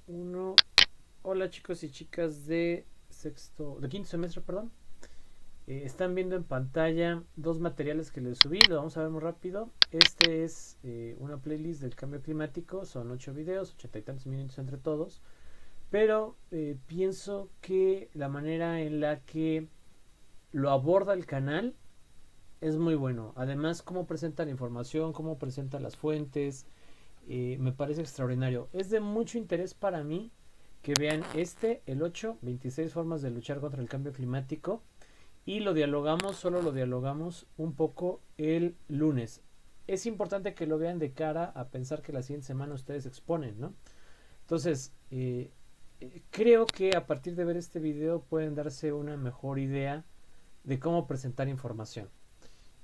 Uno. Hola chicos y chicas de quinto semestre, perdón. Están viendo en pantalla dos materiales que les subí, lo vamos a ver muy rápido. Este es una playlist del cambio climático, son 8 videos, 80 y tantos minutos entre todos. Pero pienso que la manera en la que lo aborda el canal es muy bueno. Además, cómo presenta la información, cómo presenta las fuentes, me parece extraordinario. Es de mucho interés para mí que vean el 8, 26 formas de luchar contra el cambio climático. Y lo dialogamos, solo lo dialogamos un poco el lunes. Es importante que lo vean de cara a pensar que la siguiente semana ustedes exponen, ¿no? Entonces, creo que a partir de ver este video pueden darse una mejor idea de cómo presentar información.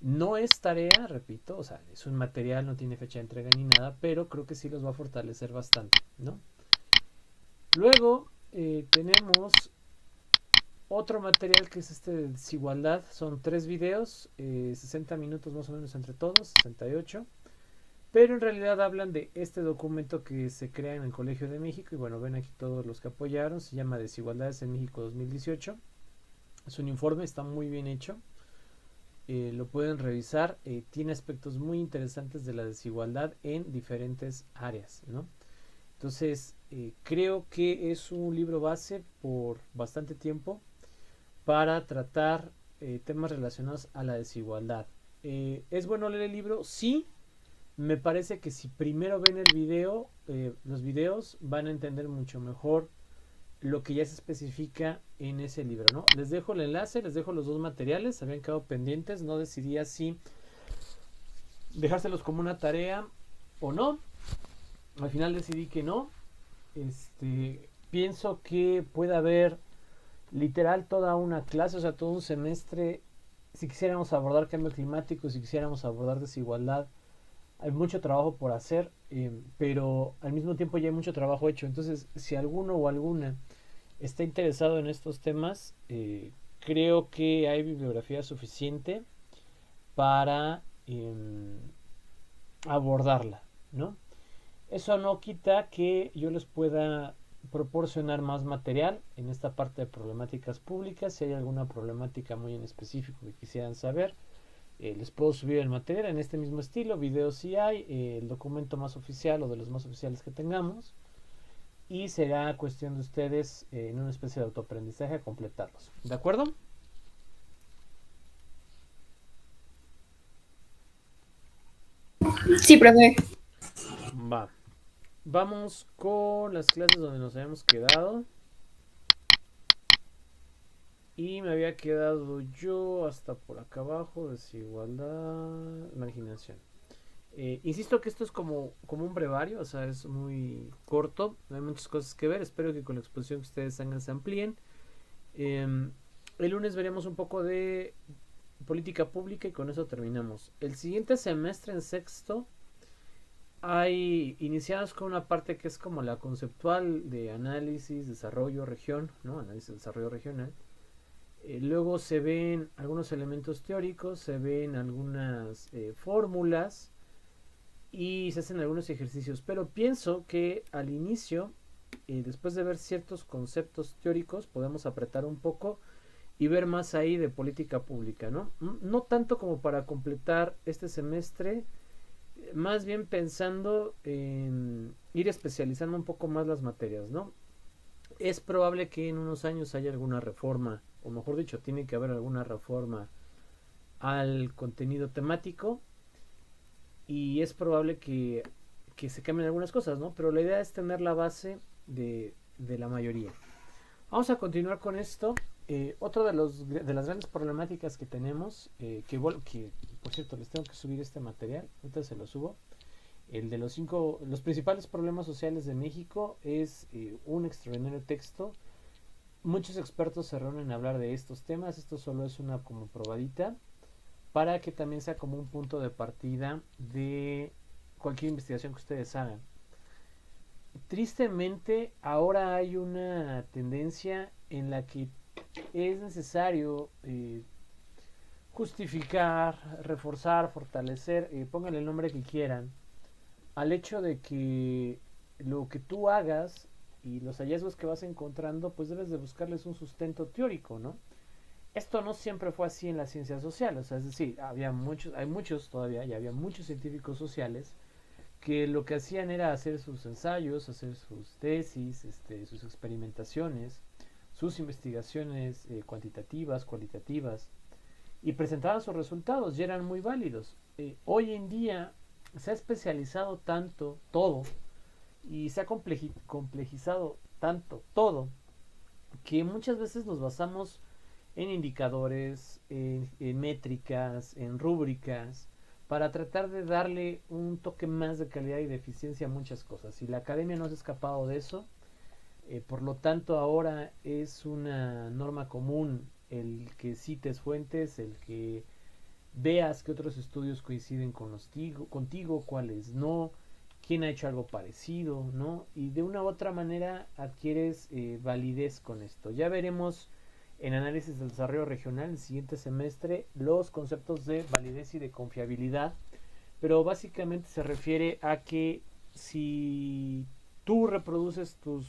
No es tarea, repito, o sea, es un material, no tiene fecha de entrega ni nada, pero creo que sí los va a fortalecer bastante, ¿no? Luego tenemos otro material que es este de desigualdad, son 3 videos, 60 minutos más o menos entre todos, 68, pero en realidad hablan de este documento que se crea en el Colegio de México y bueno, ven aquí todos los que apoyaron, se llama Desigualdades en México 2018, es un informe, está muy bien hecho. Lo pueden revisar, tiene aspectos muy interesantes de la desigualdad en diferentes áreas, ¿no? Entonces, creo que es un libro base por bastante tiempo para tratar temas relacionados a la desigualdad. ¿Es bueno leer el libro? Sí, me parece que si primero ven el video, los videos van a entender mucho mejor lo que ya se especifica en ese libro, ¿no? Les dejo el enlace, les dejo los dos materiales, habían quedado pendientes, no decidía si dejárselos como una tarea o no. Al final decidí que no. Pienso que puede haber literal toda una clase, o sea, todo un semestre, si quisiéramos abordar cambio climático, si quisiéramos abordar desigualdad, hay mucho trabajo por hacer, pero al mismo tiempo ya hay mucho trabajo hecho. Entonces, si alguno o alguna está interesado en estos temas, creo que hay bibliografía suficiente para abordarla, ¿no? Eso no quita que yo les pueda proporcionar más material en esta parte de problemáticas públicas. Si hay alguna problemática muy en específico que quisieran saber, les puedo subir el material en este mismo estilo, videos si hay, el documento más oficial o de los más oficiales que tengamos. Y será cuestión de ustedes en una especie de autoaprendizaje completarlos. ¿De acuerdo? Sí, profe. Va. Vamos con las clases donde nos habíamos quedado. Y me había quedado yo hasta por acá abajo, desigualdad, marginación. Insisto que esto es como un brevario, o sea, es muy corto, no hay muchas cosas que ver, espero que con la exposición que ustedes hagan se amplíen. Eh, el lunes veremos un poco de política pública y con eso terminamos. El siguiente semestre en sexto hay iniciados con una parte que es como la conceptual de análisis, desarrollo, región, ¿no? Análisis, desarrollo regional. Luego se ven algunos elementos teóricos, se ven algunas fórmulas y se hacen algunos ejercicios. Pero pienso que al inicio, después de ver ciertos conceptos teóricos, podemos apretar un poco y ver más ahí de política pública, ¿no? No tanto como para completar este semestre, más bien pensando en ir especializando un poco más las materias, ¿no? Es probable que en unos años haya alguna reforma, o mejor dicho, tiene que haber alguna reforma al contenido temático y es probable que se cambien algunas cosas, ¿no? Pero la idea es tener la base de la mayoría. Vamos a continuar con esto. Otro de las grandes problemáticas que tenemos, que por cierto les tengo que subir este material, ahorita se lo subo. El de los principales problemas sociales de México es un extraordinario texto. Muchos expertos se reúnen a hablar de estos temas. Esto solo es una como probadita para que también sea como un punto de partida de cualquier investigación que ustedes hagan. Tristemente, ahora hay una tendencia en la que es necesario justificar, reforzar, fortalecer, pónganle el nombre que quieran, al hecho de que lo que tú hagas y los hallazgos que vas encontrando, pues debes de buscarles un sustento teórico, ¿no? Esto no siempre fue así en las ciencias sociales, o sea, es decir, hay muchos todavía, y había muchos científicos sociales que lo que hacían era hacer sus ensayos, hacer sus tesis, sus experimentaciones, sus investigaciones cuantitativas, cualitativas, y presentaban sus resultados y eran muy válidos. Hoy en día se ha especializado tanto todo y se ha complejizado tanto todo que muchas veces nos basamos en indicadores, en métricas, en rúbricas, para tratar de darle un toque más de calidad y de eficiencia a muchas cosas. Y la academia no se ha escapado de eso. Por lo tanto, ahora es una norma común el que cites fuentes, el que veas que otros estudios coinciden contigo, cuáles no, quién ha hecho algo parecido, ¿no? Y de una u otra manera adquieres validez con esto. Ya veremos en análisis del desarrollo regional el siguiente semestre los conceptos de validez y de confiabilidad, pero básicamente se refiere a que si tú reproduces tu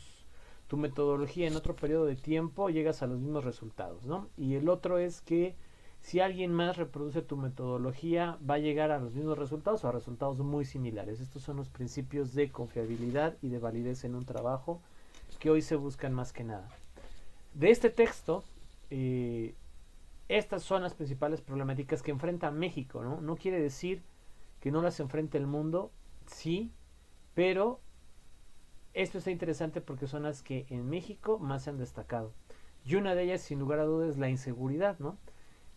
metodología en otro periodo de tiempo, llegas a los mismos resultados, ¿no? Y el otro es que si alguien más reproduce tu metodología, va a llegar a los mismos resultados o a resultados muy similares. Estos son los principios de confiabilidad y de validez en un trabajo que hoy se buscan más que nada. De este texto, estas son las principales problemáticas que enfrenta México, ¿no? No quiere decir que no las enfrente el mundo, sí, pero esto está interesante porque son las que en México más se han destacado. Y una de ellas, sin lugar a dudas, es la inseguridad, ¿no?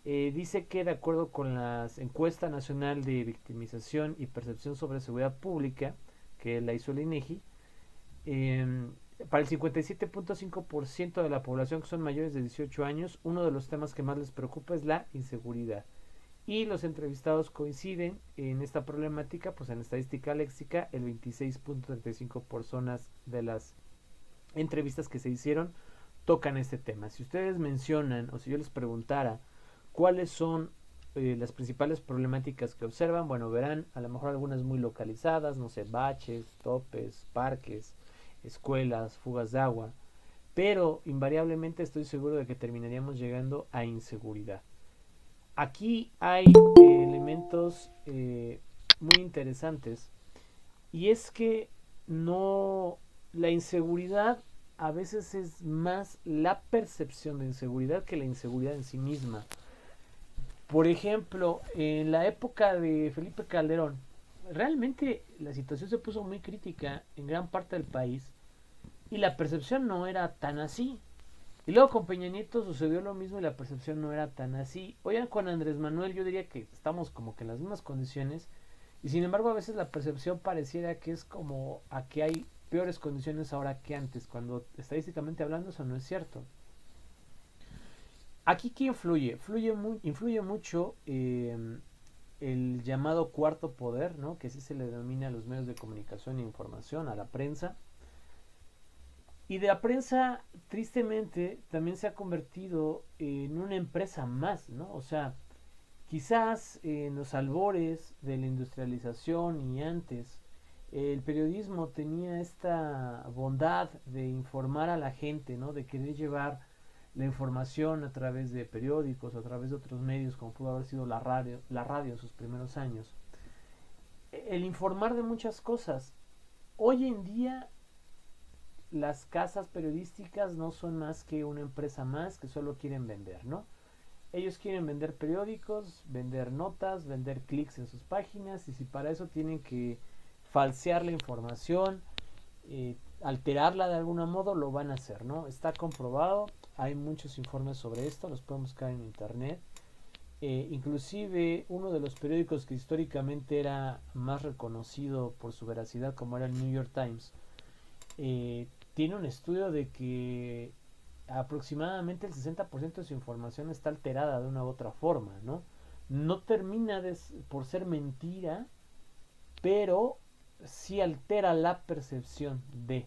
Dice que de acuerdo con la encuesta nacional de victimización y percepción sobre seguridad pública, que la hizo el INEGI, para el 57.5% de la población que son mayores de 18 años, uno de los temas que más les preocupa es la inseguridad. Y los entrevistados coinciden en esta problemática, pues en estadística léxica, el 26.35% de las entrevistas que se hicieron tocan este tema. Si ustedes mencionan, o si yo les preguntara cuáles son las principales problemáticas que observan, bueno, verán a lo mejor algunas muy localizadas, no sé, baches, topes, parques, escuelas, fugas de agua, pero invariablemente estoy seguro de que terminaríamos llegando a inseguridad. Aquí hay elementos muy interesantes, y es que no, la inseguridad a veces es más la percepción de inseguridad que la inseguridad en sí misma. Por ejemplo, en la época de Felipe Calderón, realmente la situación se puso muy crítica en gran parte del país y la percepción no era tan así. Y luego con Peña Nieto sucedió lo mismo y la percepción no era tan así. Hoy con Andrés Manuel yo diría que estamos como que en las mismas condiciones y sin embargo a veces la percepción pareciera que es como a que hay peores condiciones ahora que antes, cuando estadísticamente hablando eso no es cierto. Aquí, ¿qué influye? Influye mucho el llamado cuarto poder, ¿no? Que así se le denomina a los medios de comunicación e información, a la prensa. Y de la prensa, tristemente, también se ha convertido en una empresa más, ¿no? O sea, quizás en los albores de la industrialización y antes, el periodismo tenía esta bondad de informar a la gente, ¿no? De querer llevar la información a través de periódicos, a través de otros medios, como pudo haber sido la radio en sus primeros años. El informar de muchas cosas. Hoy en día las casas periodísticas no son más que una empresa más que solo quieren vender, ¿no? Ellos quieren vender periódicos, vender notas, vender clics en sus páginas, y si para eso tienen que falsear la información, alterarla de algún modo, lo van a hacer, ¿no? Está comprobado, hay muchos informes sobre esto, los pueden buscar en internet. Inclusive uno de los periódicos que históricamente era más reconocido por su veracidad, como era el New York Times, tiene un estudio de que aproximadamente el 60% de su información está alterada de una u otra forma, ¿no? No termina por ser mentira, pero sí altera la percepción de.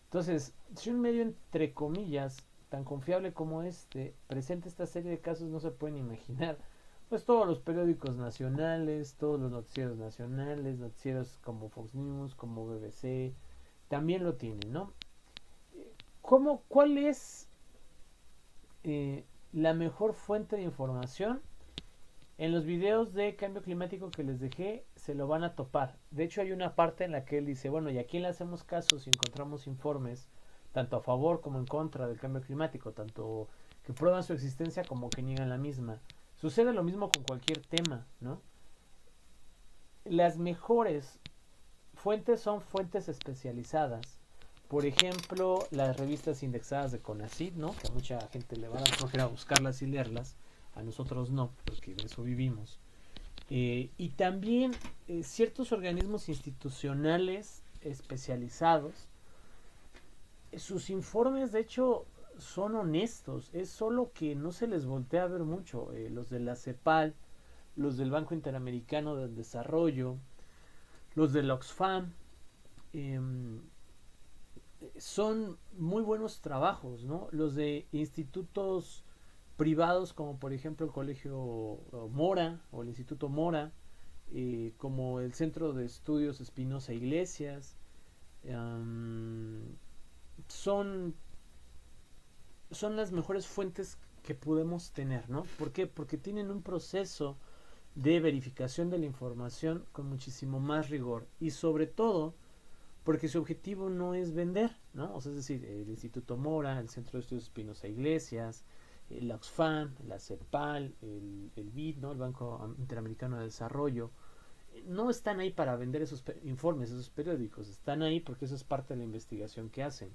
Entonces, si un medio entre comillas tan confiable como este presenta esta serie de casos, no se pueden imaginar pues todos los periódicos nacionales, todos los noticieros nacionales, noticieros como Fox News, como BBC, también lo tienen, ¿no? ¿Cuál es la mejor fuente de información? En los videos de cambio climático que les dejé se lo van a topar. De hecho hay una parte en la que él dice, bueno, ¿y a quién le hacemos caso si encontramos informes tanto a favor como en contra del cambio climático? Tanto que prueban su existencia como que niegan la misma. Sucede lo mismo con cualquier tema, ¿no? Las mejores fuentes son fuentes especializadas. Por ejemplo, las revistas indexadas de CONACYT, ¿no? Que a mucha gente le va a dar flojera buscarlas y leerlas. A nosotros no, porque de eso vivimos. Y también ciertos organismos institucionales especializados, sus informes de hecho son honestos, es solo que no se les voltea a ver mucho. Los de la CEPAL, los del Banco Interamericano del Desarrollo, los de la Oxfam, eh, son muy buenos trabajos, ¿no? Los de institutos privados como por ejemplo el Colegio Mora o el Instituto Mora, como el Centro de Estudios Espinosa Iglesias, son, son las mejores fuentes que podemos tener, ¿no? ¿Por qué? Porque tienen un proceso de verificación de la información con muchísimo más rigor y sobre todo porque su objetivo no es vender, ¿no? O sea, es decir, el Instituto Mora, el Centro de Estudios Espinosa Iglesias, la Oxfam, la CEPAL, el BID, ¿no? El Banco Interamericano de Desarrollo, no están ahí para vender esos informes, esos periódicos, están ahí porque eso es parte de la investigación que hacen.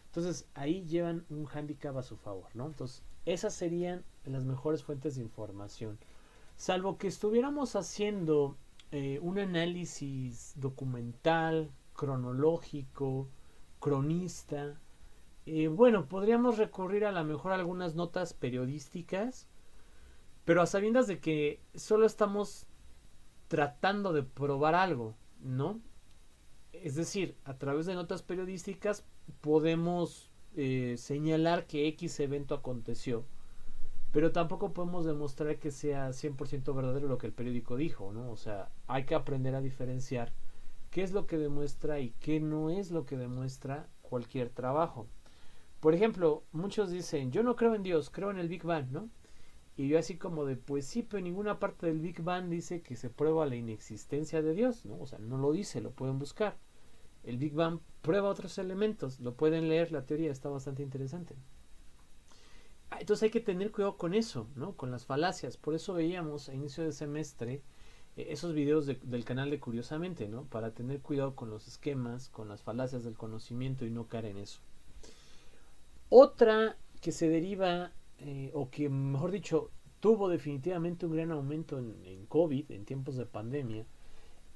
Entonces, ahí llevan un hándicap a su favor, ¿no? Entonces, esas serían las mejores fuentes de información. Salvo que estuviéramos haciendo un análisis documental, cronológico, cronista, bueno, podríamos recurrir a lo mejor a algunas notas periodísticas, pero a sabiendas de que solo estamos tratando de probar algo, ¿no? Es decir, a través de notas periodísticas podemos señalar que X evento aconteció, pero tampoco podemos demostrar que sea 100% verdadero lo que el periódico dijo, ¿no? O sea, hay que aprender a diferenciar qué es lo que demuestra y qué no es lo que demuestra cualquier trabajo. Por ejemplo, muchos dicen, yo no creo en Dios, creo en el Big Bang, ¿no? Y yo así como de, pues sí, pero en ninguna parte del Big Bang dice que se prueba la inexistencia de Dios, ¿no? O sea, no lo dice, lo pueden buscar. El Big Bang prueba otros elementos, lo pueden leer, la teoría está bastante interesante. Entonces hay que tener cuidado con eso, ¿no? Con las falacias. Por eso veíamos a inicio de semestre esos videos del canal de Curiosamente, ¿no? Para tener cuidado con los esquemas, con las falacias del conocimiento y no caer en eso. Otra que se deriva, o que mejor dicho, tuvo definitivamente un gran aumento en COVID, en tiempos de pandemia,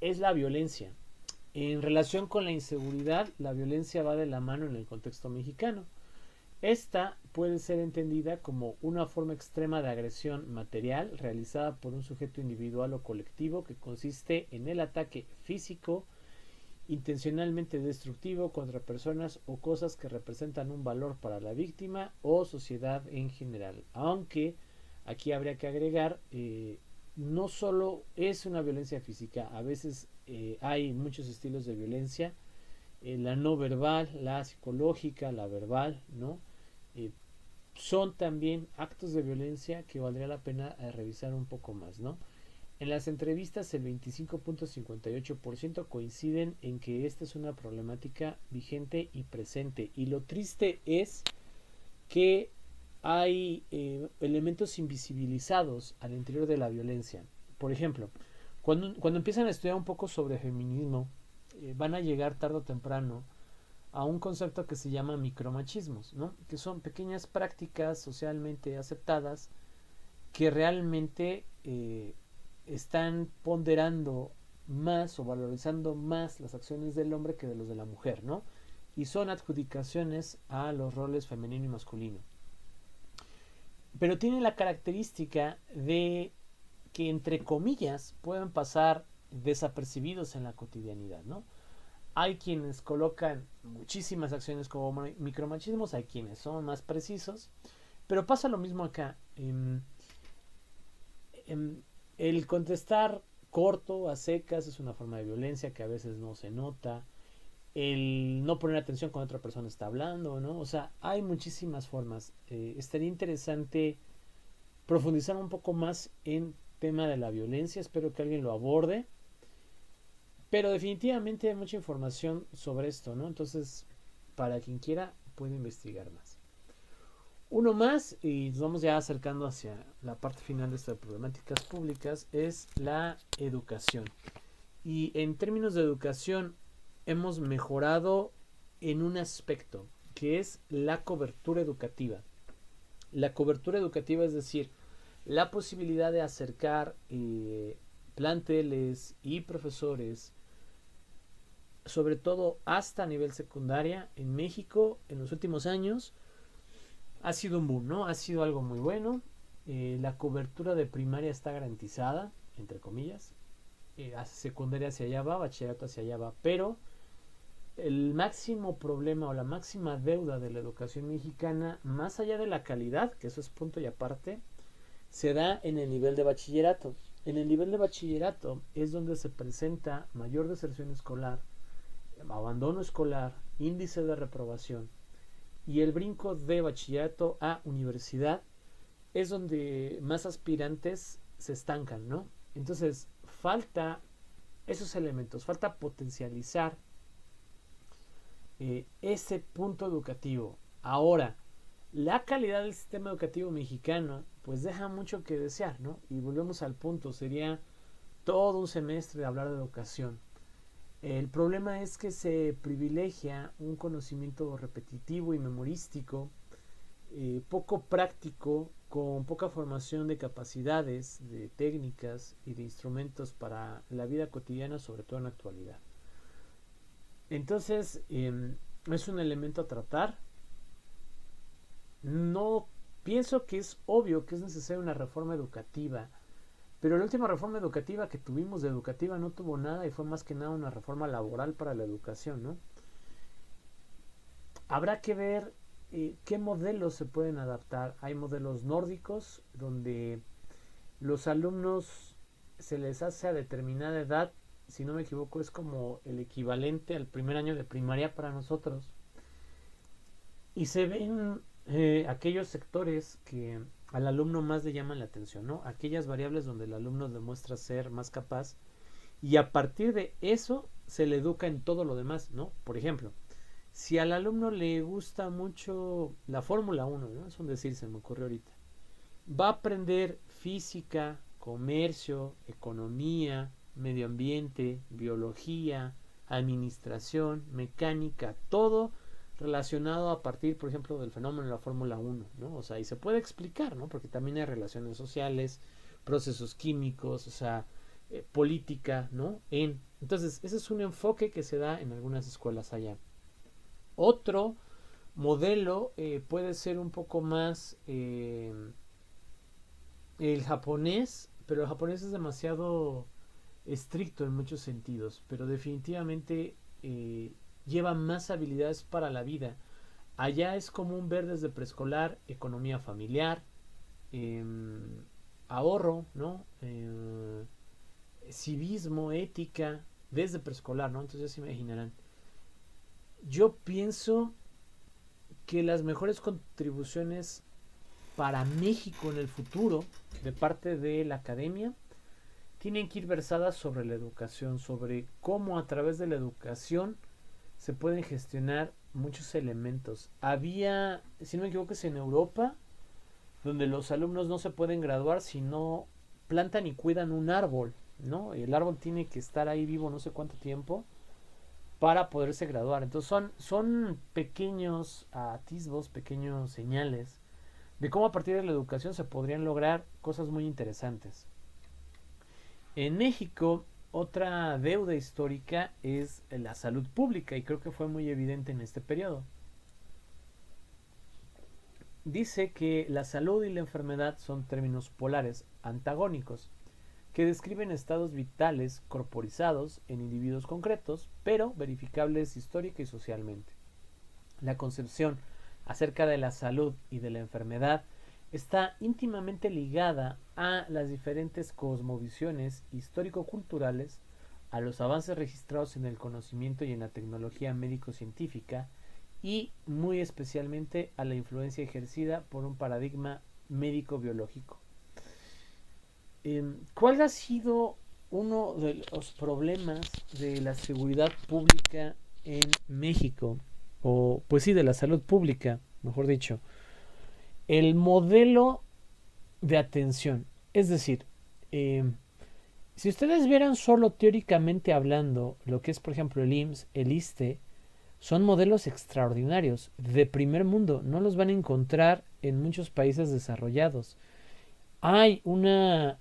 es la violencia. En relación con la inseguridad, la violencia va de la mano en el contexto mexicano. Esta puede ser entendida como una forma extrema de agresión material realizada por un sujeto individual o colectivo que consiste en el ataque físico intencionalmente destructivo contra personas o cosas que representan un valor para la víctima o sociedad en general. Aunque aquí habría que agregar, no solo es una violencia física, a veces hay muchos estilos de violencia, la no verbal, la psicológica, la verbal, ¿no? Eh, Son también actos de violencia que valdría la pena revisar un poco más, ¿no? En las entrevistas el 25.58% coinciden en que esta es una problemática vigente y presente. Y lo triste es que hay elementos invisibilizados al interior de la violencia. Por ejemplo, cuando empiezan a estudiar un poco sobre feminismo, van a llegar tarde o temprano a un concepto que se llama micromachismos, ¿no? Que son pequeñas prácticas socialmente aceptadas que realmente están ponderando más o valorizando más las acciones del hombre que de los de la mujer, ¿no? Y son adjudicaciones a los roles femenino y masculino. Pero tienen la característica de que, entre comillas, pueden pasar desapercibidos en la cotidianidad, ¿no? Hay quienes colocan muchísimas acciones como micromachismos, hay quienes son más precisos, pero pasa lo mismo acá. El contestar corto, a secas, es una forma de violencia que a veces no se nota. el no poner atención cuando otra persona está hablando, ¿no? O sea, hay muchísimas formas. Estaría interesante profundizar un poco más en tema de la violencia, espero que alguien lo aborde, pero definitivamente hay mucha información sobre esto, ¿no? Entonces, para quien quiera, puede investigar más. Uno más, y nos vamos ya acercando hacia la parte final de estas problemáticas públicas, es la educación. Y en términos de educación, hemos mejorado en un aspecto, que es la cobertura educativa. La cobertura educativa, es decir, la posibilidad de acercar planteles y profesores, sobre todo hasta nivel secundaria, en México en los últimos años, ha sido un boom, ¿no? Ha sido algo muy bueno. La cobertura de primaria está garantizada, entre comillas. Secundaria hacia allá va, bachillerato hacia allá va, pero el máximo problema o la máxima deuda de la educación mexicana, más allá de la calidad, que eso es punto y aparte, se da en el nivel de bachillerato. En el nivel de bachillerato es donde se presenta mayor deserción escolar, abandono escolar, índice de reprobación, y el brinco de bachillerato a universidad es donde más aspirantes se estancan, ¿no? Entonces falta esos elementos, falta potencializar ese punto educativo. Ahora, la calidad del sistema educativo mexicano pues deja mucho que desear, ¿no? Y volvemos al punto, sería todo un semestre de hablar de educación. El problema es que se privilegia un conocimiento repetitivo y memorístico, poco práctico, con poca formación de capacidades, de técnicas y de instrumentos para la vida cotidiana, sobre todo en la actualidad. Entonces, es un elemento a tratar. No pienso que es obvio que es necesaria una reforma educativa, pero la última reforma educativa que tuvimos de educativa no tuvo nada y fue más que nada una reforma laboral para la educación, ¿no? Habrá que ver qué modelos se pueden adaptar. Hay modelos nórdicos donde los alumnos se les hace a determinada edad, si no me equivoco es como el equivalente al primer año de primaria para nosotros, y se ven aquellos sectores que al alumno más le llaman la atención, ¿no? Aquellas variables donde el alumno demuestra ser más capaz, y a partir de eso se le educa en todo lo demás, ¿no? Por ejemplo, si al alumno le gusta mucho la Fórmula 1, ¿no? Es un decir, se me ocurrió ahorita, va a aprender física, comercio, economía, medio ambiente, biología, administración, mecánica, todo relacionado a partir, por ejemplo, del fenómeno de la Fórmula 1, ¿no? O sea, y se puede explicar, ¿no? Porque también hay relaciones sociales, procesos químicos, o sea, política, ¿no? Entonces, ese es un enfoque que se da en algunas escuelas allá. Otro modelo puede ser un poco más el japonés, pero el japonés es demasiado estricto en muchos sentidos, pero definitivamente lleva más habilidades para la vida. Allá es común ver desde preescolar economía familiar, eh, ahorro, ¿no? Civismo, ética, desde preescolar, ¿no? Entonces ya se imaginarán. Yo pienso que las mejores contribuciones para México en el futuro de parte de la academia tienen que ir versadas sobre la educación, sobre cómo a través de la educación se pueden gestionar muchos elementos. Había, si no me equivoco, es en Europa, donde los alumnos no se pueden graduar si no plantan y cuidan un árbol, ¿no? Y el árbol tiene que estar ahí vivo no sé cuánto tiempo para poderse graduar. Entonces son pequeños atisbos, pequeños señales de cómo a partir de la educación se podrían lograr cosas muy interesantes. En México, otra deuda histórica es la salud pública y creo que fue muy evidente en este periodo. Dice que la salud y la enfermedad son términos polares, antagónicos, que describen estados vitales corporizados en individuos concretos, pero verificables histórica y socialmente. La concepción acerca de la salud y de la enfermedad está íntimamente ligada a las diferentes cosmovisiones histórico-culturales a los avances registrados en el conocimiento y en la tecnología médico-científica y muy especialmente a la influencia ejercida por un paradigma médico-biológico. ¿Cuál ha sido uno de los problemas de la seguridad pública en México? O pues sí, de la salud pública, mejor dicho. El modelo de atención. Es decir, si ustedes vieran solo teóricamente hablando lo que es, por ejemplo, el IMSS, el ISSSTE, son modelos extraordinarios, de primer mundo. No los van a encontrar en muchos países desarrollados. Hay una,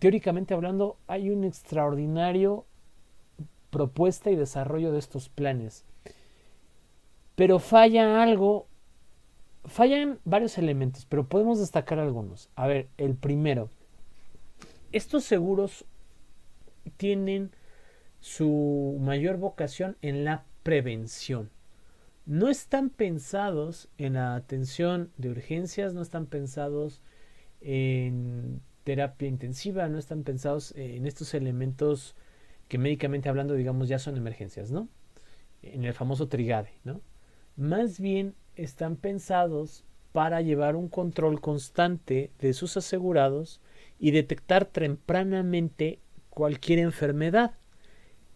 teóricamente hablando, hay un extraordinario propuesta y desarrollo de estos planes. Pero falla algo, fallan varios elementos, pero podemos destacar algunos. A ver, el primero, estos seguros tienen su mayor vocación en la prevención. No están pensados en la atención de urgencias, no están pensados en terapia intensiva, no están pensados en estos elementos que médicamente hablando, digamos, ya son emergencias, ¿no? En el famoso TRIGADE, ¿no? Más bien están pensados para llevar un control constante de sus asegurados y detectar tempranamente cualquier enfermedad.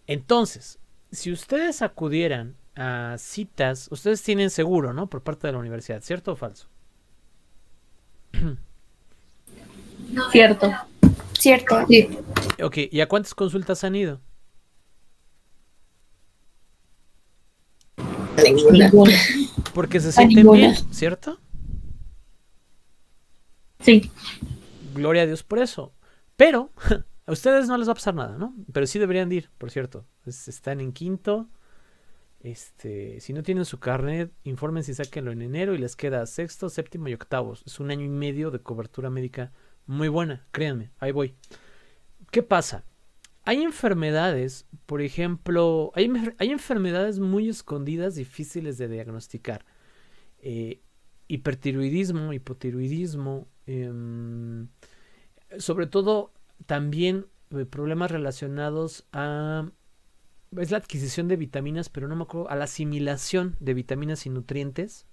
Entonces, si ustedes acudieran a citas, ustedes tienen seguro, ¿no? Por parte de la universidad, ¿cierto o falso? Cierto. Cierto. Sí. Ok, ¿y a cuántas consultas han ido? Ninguna. Porque se sienten bien, ¿cierto? Sí. Gloria a Dios por eso. Pero a ustedes no les va a pasar nada, ¿no? Pero sí deberían de ir, por cierto. Están en quinto. Si no tienen su carnet, infórmense y sáquenlo en enero y les queda sexto, séptimo y octavos. Es un año y medio de cobertura médica muy buena, créanme, ahí voy. ¿Qué pasa? Hay enfermedades, por ejemplo, hay enfermedades muy escondidas, difíciles de diagnosticar. Hipertiroidismo, hipotiroidismo, sobre todo también problemas relacionados a... Es la adquisición de vitaminas, pero no me acuerdo, a la asimilación de vitaminas y nutrientes.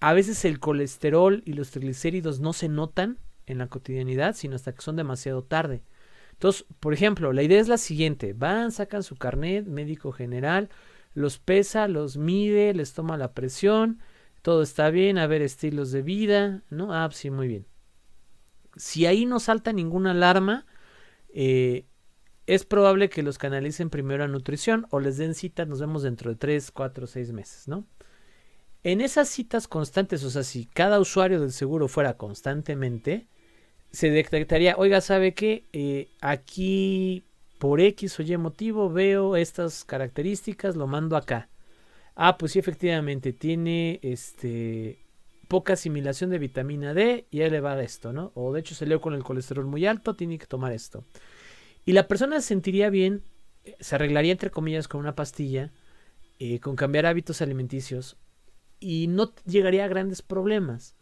A veces el colesterol y los triglicéridos no se notan en la cotidianidad, sino hasta que son demasiado tarde. Entonces, por ejemplo, la idea es la siguiente. Van, sacan su carnet médico general, los pesa, los mide, les toma la presión, todo está bien, a ver, estilos de vida, ¿no? Ah, sí, muy bien. Si ahí no salta ninguna alarma, es probable que los canalicen primero a nutrición o les den cita, nos vemos dentro de 3, 4, 6 meses, ¿no? En esas citas constantes, o sea, si cada usuario del seguro fuera constantemente, se detectaría, oiga, ¿sabe qué? Aquí por X o Y motivo veo estas características, lo mando acá. Ah, pues sí, efectivamente, tiene poca asimilación de vitamina D y él le va a esto, ¿no? O de hecho salió con el colesterol muy alto, tiene que tomar esto. Y la persona se sentiría bien, se arreglaría entre comillas con una pastilla, con cambiar hábitos alimenticios y no llegaría a grandes problemas.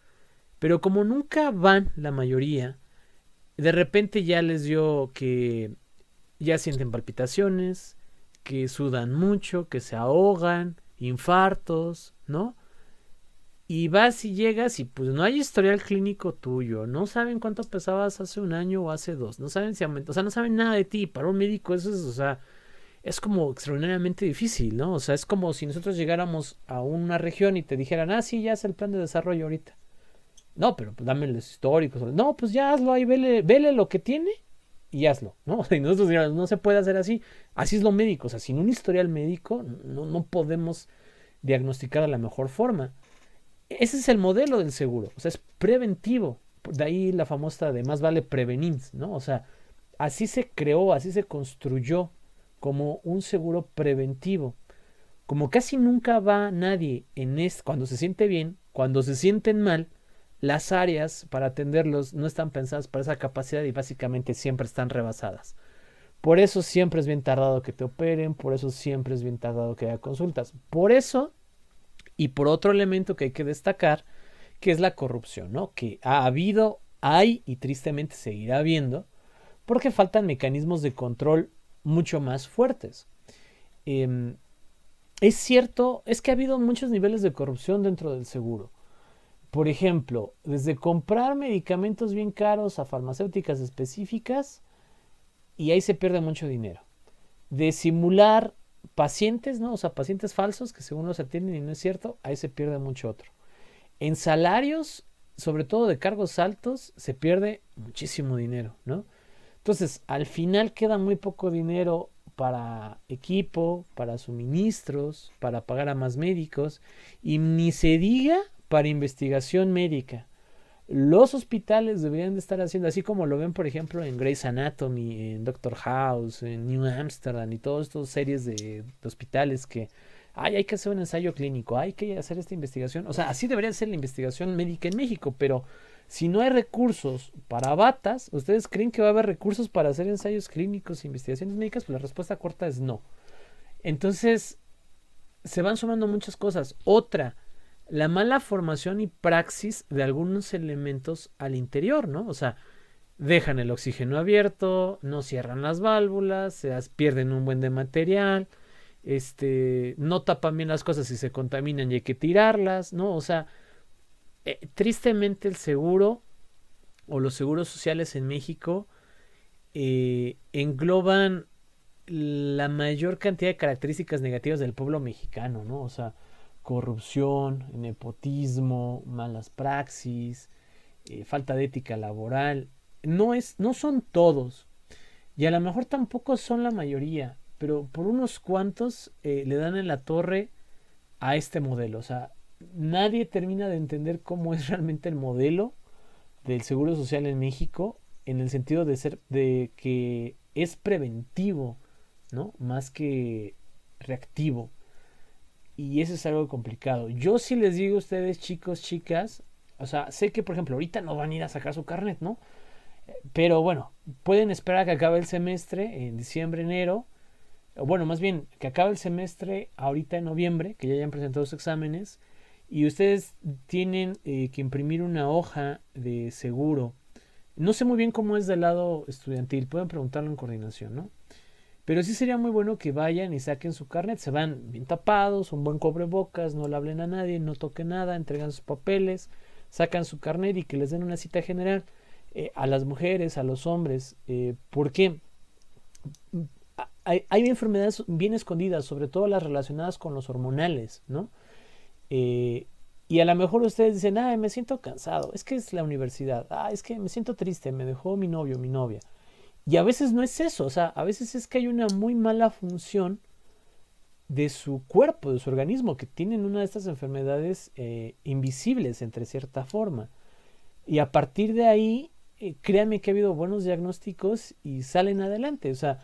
Pero como nunca van la mayoría, de repente ya les dio que ya sienten palpitaciones, que sudan mucho, que se ahogan, infartos, ¿no? Y vas y llegas y pues no hay historial clínico tuyo, no saben cuánto pesabas hace un año o hace 2, no saben si aumentó, o sea, no saben nada de ti. Para un médico eso es, o sea, es como extraordinariamente difícil, ¿no? O sea, es como si nosotros llegáramos a una región y te dijeran, ah, sí, ya es el plan de desarrollo ahorita. No, pero pues dame los históricos. No, pues ya hazlo ahí, vele lo que tiene y hazlo, ¿no? Y nosotros dirán, no se puede hacer así. Así es lo médico, o sea, sin un historial médico no podemos diagnosticar de la mejor forma. Ese es el modelo del seguro, o sea, es preventivo. De ahí la famosa de más vale prevenir, ¿no? O sea, así se creó, así se construyó como un seguro preventivo. Como casi nunca va nadie cuando se siente bien, cuando se sienten mal, las áreas para atenderlos no están pensadas para esa capacidad y básicamente siempre están rebasadas. Por eso siempre es bien tardado que te operen, por eso siempre es bien tardado que haya consultas. Por eso, y por otro elemento que hay que destacar, que es la corrupción, ¿no? Que ha habido, hay y tristemente seguirá habiendo, porque faltan mecanismos de control mucho más fuertes. Em, es cierto, es que ha habido muchos niveles de corrupción dentro del seguro. Por ejemplo, desde comprar medicamentos bien caros a farmacéuticas específicas, y ahí se pierde mucho dinero. De simular pacientes, ¿no? O sea, pacientes falsos que según los atienden y no es cierto, ahí se pierde mucho otro. En salarios, sobre todo de cargos altos, se pierde muchísimo dinero, ¿no? Entonces, al final queda muy poco dinero para equipo, para suministros, para pagar a más médicos y ni se diga para investigación médica. Los hospitales deberían de estar haciendo, así como lo ven, por ejemplo, en Grey's Anatomy, en Doctor House, en New Amsterdam y todas estas series de hospitales que hay que hacer un ensayo clínico, hay que hacer esta investigación. O sea, así debería ser la investigación médica en México, pero si no hay recursos para batas, ¿ustedes creen que va a haber recursos para hacer ensayos clínicos e investigaciones médicas? Pues la respuesta corta es no. Entonces, se van sumando muchas cosas. Otra, la mala formación y praxis de algunos elementos al interior, ¿no? O sea, dejan el oxígeno abierto, no cierran las válvulas, pierden un buen de material, no tapan bien las cosas y se contaminan y hay que tirarlas, ¿no? O sea, tristemente el seguro o los seguros sociales en México engloban la mayor cantidad de características negativas del pueblo mexicano, ¿no? O sea, corrupción, nepotismo, malas praxis, falta de ética laboral. No son todos, y a lo mejor tampoco son la mayoría, pero por unos cuantos le dan en la torre a este modelo. O sea, nadie termina de entender cómo es realmente el modelo del seguro social en México, en el sentido de que es preventivo, ¿no? Más que reactivo. Y eso es algo complicado. Yo sí les digo a ustedes, chicos, chicas, o sea, sé que por ejemplo ahorita no van a ir a sacar su carnet, ¿no? Pero bueno, pueden esperar a que acabe el semestre en diciembre, enero. Bueno, más bien que acabe el semestre ahorita en noviembre, que ya hayan presentado sus exámenes. Y ustedes tienen que imprimir una hoja de seguro. No sé muy bien cómo es del lado estudiantil, pueden preguntarlo en coordinación, ¿no? Pero sí sería muy bueno que vayan y saquen su carnet, se van bien tapados, un buen cubrebocas, no le hablen a nadie, no toquen nada, entregan sus papeles, sacan su carnet y que les den una cita general a las mujeres, a los hombres. ¿Por qué? Hay enfermedades bien escondidas, sobre todo las relacionadas con los hormonales, ¿no? Eh, y a lo mejor ustedes dicen, ay, me siento cansado, es que es la universidad, es que me siento triste, me dejó mi novio, mi novia. Y a veces no es eso, o sea, a veces es que hay una muy mala función de su cuerpo, de su organismo, que tienen una de estas enfermedades invisibles entre cierta forma. Y a partir de ahí, créanme que ha habido buenos diagnósticos y salen adelante. O sea,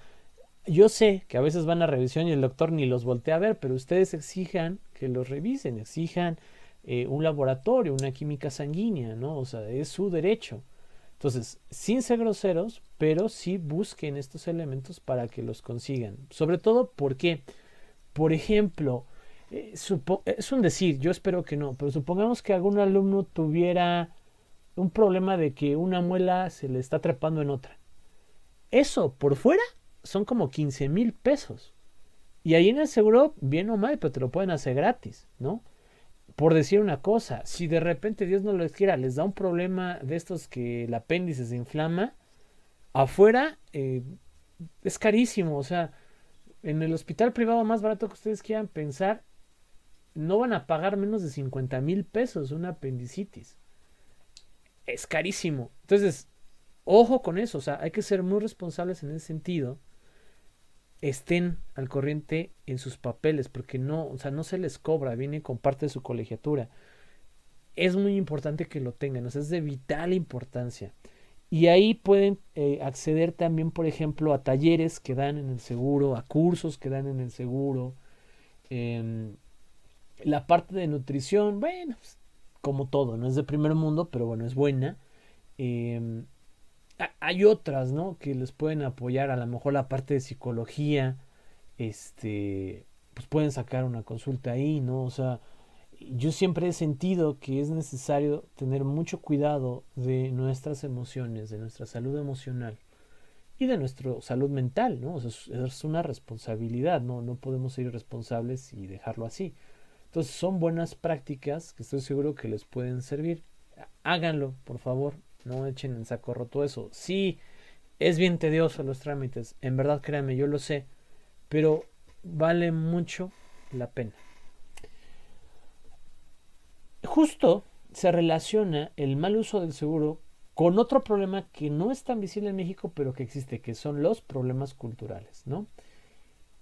yo sé que a veces van a revisión y el doctor ni los voltea a ver, pero ustedes exijan que los revisen, exijan un laboratorio, una química sanguínea, ¿no? O sea, es su derecho. Entonces, sin ser groseros, pero sí busquen estos elementos para que los consigan. Sobre todo porque, por ejemplo, es un decir, yo espero que no, pero supongamos que algún alumno tuviera un problema de que una muela se le está trepando en otra. Eso, por fuera, son como 15,000 pesos. Y ahí en el seguro, bien o mal, pero te lo pueden hacer gratis, ¿no? Por decir una cosa, si de repente Dios no lo quiera, les da un problema de estos que el apéndice se inflama, afuera es carísimo. O sea, en el hospital privado más barato que ustedes quieran pensar, no van a pagar menos de 50,000 pesos una apendicitis. Es carísimo. Entonces, ojo con eso. O sea, hay que ser muy responsables en ese sentido. Estén al corriente en sus papeles, porque no, o sea, no se les cobra, viene con parte de su colegiatura. Es muy importante que lo tengan, o sea, es de vital importancia. Y ahí pueden acceder también, por ejemplo, a talleres que dan en el seguro, a cursos que dan en el seguro. Eh, la parte de nutrición, bueno, pues, como todo, no es de primer mundo, pero bueno, es buena. Eh, Hay otras, ¿no? Que les pueden apoyar, a lo mejor la parte de psicología, pues pueden sacar una consulta ahí, ¿no? O sea, yo siempre he sentido que es necesario tener mucho cuidado de nuestras emociones, de nuestra salud emocional. y de nuestra salud mental, ¿no? O sea, es una responsabilidad, ¿no? No podemos ser irresponsables y dejarlo así. Entonces son buenas prácticas que estoy seguro que les pueden servir. Háganlo, por favor, no echen en saco roto eso. Sí, es bien tedioso los trámites, en verdad créanme, yo lo sé, pero vale mucho la pena. Justo se relaciona el mal uso del seguro con otro problema que no es tan visible en México, pero que existe, que son los problemas culturales, ¿no?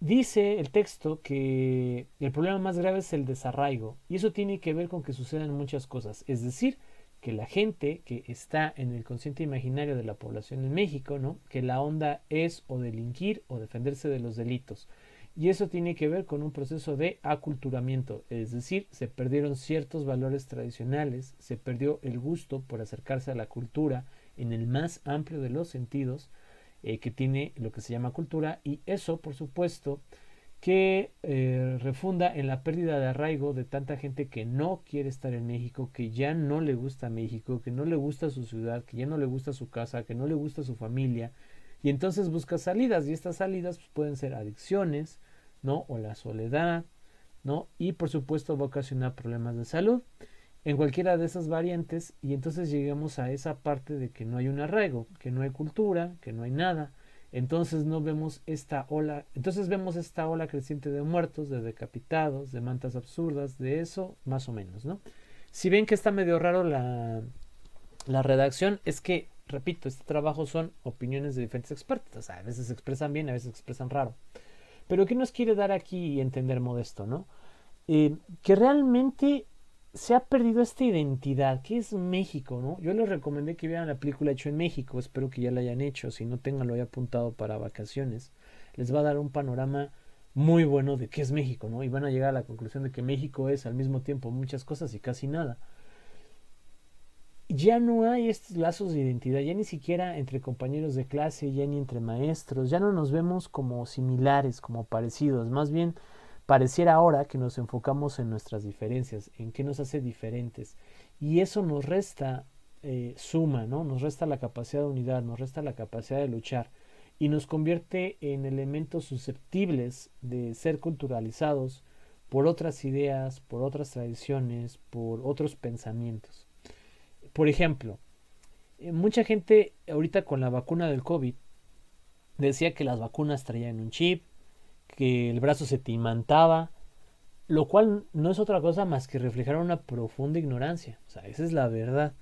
Dice el texto que el problema más grave es el desarraigo, y eso tiene que ver con que sucedan muchas cosas, es decir, que la gente que está en el consciente imaginario de la población en México, ¿no? Que la onda es o delinquir o defenderse de los delitos. Y eso tiene que ver con un proceso de aculturamiento, es decir, se perdieron ciertos valores tradicionales, se perdió el gusto por acercarse a la cultura en el más amplio de los sentidos que tiene lo que se llama cultura, y eso, por supuesto, que refunda en la pérdida de arraigo de tanta gente que no quiere estar en México, que ya no le gusta México, que no le gusta su ciudad, que ya no le gusta su casa, que no le gusta su familia, y entonces busca salidas, y estas salidas pues, pueden ser adicciones, ¿no? O la soledad, ¿no? Y por supuesto va a ocasionar problemas de salud en cualquiera de esas variantes, y entonces llegamos a esa parte de que no hay un arraigo, que no hay cultura, que no hay nada. Entonces no vemos esta ola, entonces vemos esta ola creciente de muertos, de decapitados, de mantas absurdas, de eso más o menos, ¿no? Si ven que está medio raro la redacción, es que, repito, este trabajo son opiniones de diferentes expertos, o sea, a veces se expresan bien, a veces se expresan raro. Pero ¿qué nos quiere dar aquí entender Modesto, no? Que realmente se ha perdido esta identidad, que es México, ¿no? Yo les recomendé que vieran la película Hecho en México, espero que ya la hayan hecho, si no tenganlo ahí apuntado para vacaciones. Les va a dar un panorama muy bueno de qué es México, ¿no? Y van a llegar a la conclusión de que México es al mismo tiempo muchas cosas y casi nada. Ya no hay estos lazos de identidad, ya ni siquiera entre compañeros de clase, ya ni entre maestros, ya no nos vemos como similares, como parecidos, más bien pareciera ahora que nos enfocamos en nuestras diferencias, en qué nos hace diferentes, y eso nos resta suma, ¿no? Nos resta la capacidad de unidad, nos resta la capacidad de luchar, y nos convierte en elementos susceptibles de ser culturalizados por otras ideas, por otras tradiciones, por otros pensamientos. Por ejemplo, mucha gente ahorita con la vacuna del COVID decía que las vacunas traían un chip, que el brazo se te imantaba, lo cual no es otra cosa más que reflejar una profunda ignorancia. O sea, esa es la verdad.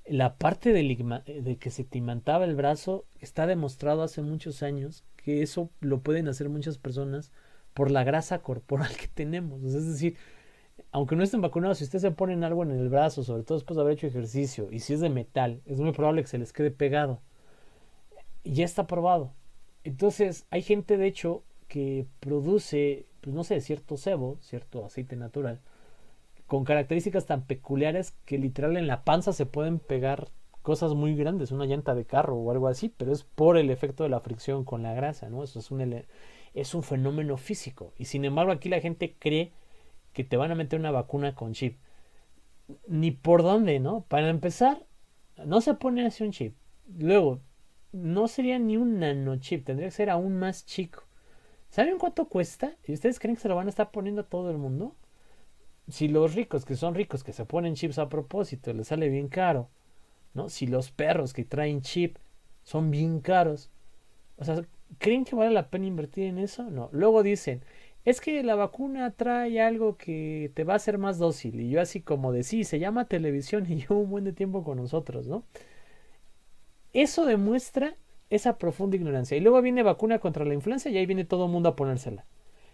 La parte de que se te imantaba el brazo está demostrado hace muchos años que eso lo pueden hacer muchas personas por la grasa corporal que tenemos. O sea, es decir, aunque no estén vacunados, si ustedes se ponen algo en el brazo, sobre todo después de haber hecho ejercicio, y si es de metal, es muy probable que se les quede pegado. Y ya está probado. Entonces, hay gente, de hecho, que produce, pues no sé, cierto sebo, cierto aceite natural, con características tan peculiares que literal en la panza se pueden pegar cosas muy grandes, una llanta de carro o algo así, pero es por el efecto de la fricción con la grasa, ¿no? Eso es un fenómeno físico. Y sin embargo, aquí la gente cree que te van a meter una vacuna con chip. Ni por dónde, ¿no? Para empezar, no se pone así un chip. Luego, no sería ni un nanochip, tendría que ser aún más chico. ¿Saben cuánto cuesta? ¿Y ustedes creen que se lo van a estar poniendo a todo el mundo? Si los ricos, que son ricos, que se ponen chips a propósito, les sale bien caro, ¿no? Si los perros que traen chip son bien caros, o sea, ¿creen que vale la pena invertir en eso? No. Luego dicen, es que la vacuna trae algo que te va a hacer más dócil. Y yo así como de sí, se llama televisión y lleva un buen de tiempo con nosotros, ¿no? Eso demuestra esa profunda ignorancia. Y luego viene vacuna contra la influenza y ahí viene todo el mundo a ponérsela.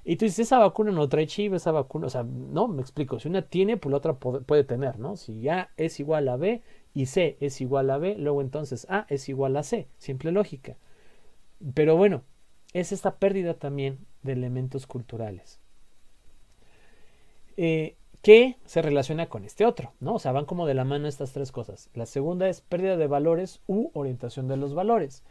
Y tú dices, esa vacuna no trae chip, esa vacuna, o sea, no, me explico, si una tiene, pues la otra puede tener, ¿no? Si A es igual a B y C es igual a B, luego entonces A es igual a C, simple lógica. Pero bueno, es esta pérdida también de elementos culturales. Que se relaciona con este otro, ¿no? O sea, van como de la mano estas tres cosas. La segunda es pérdida de valores u orientación de los valores.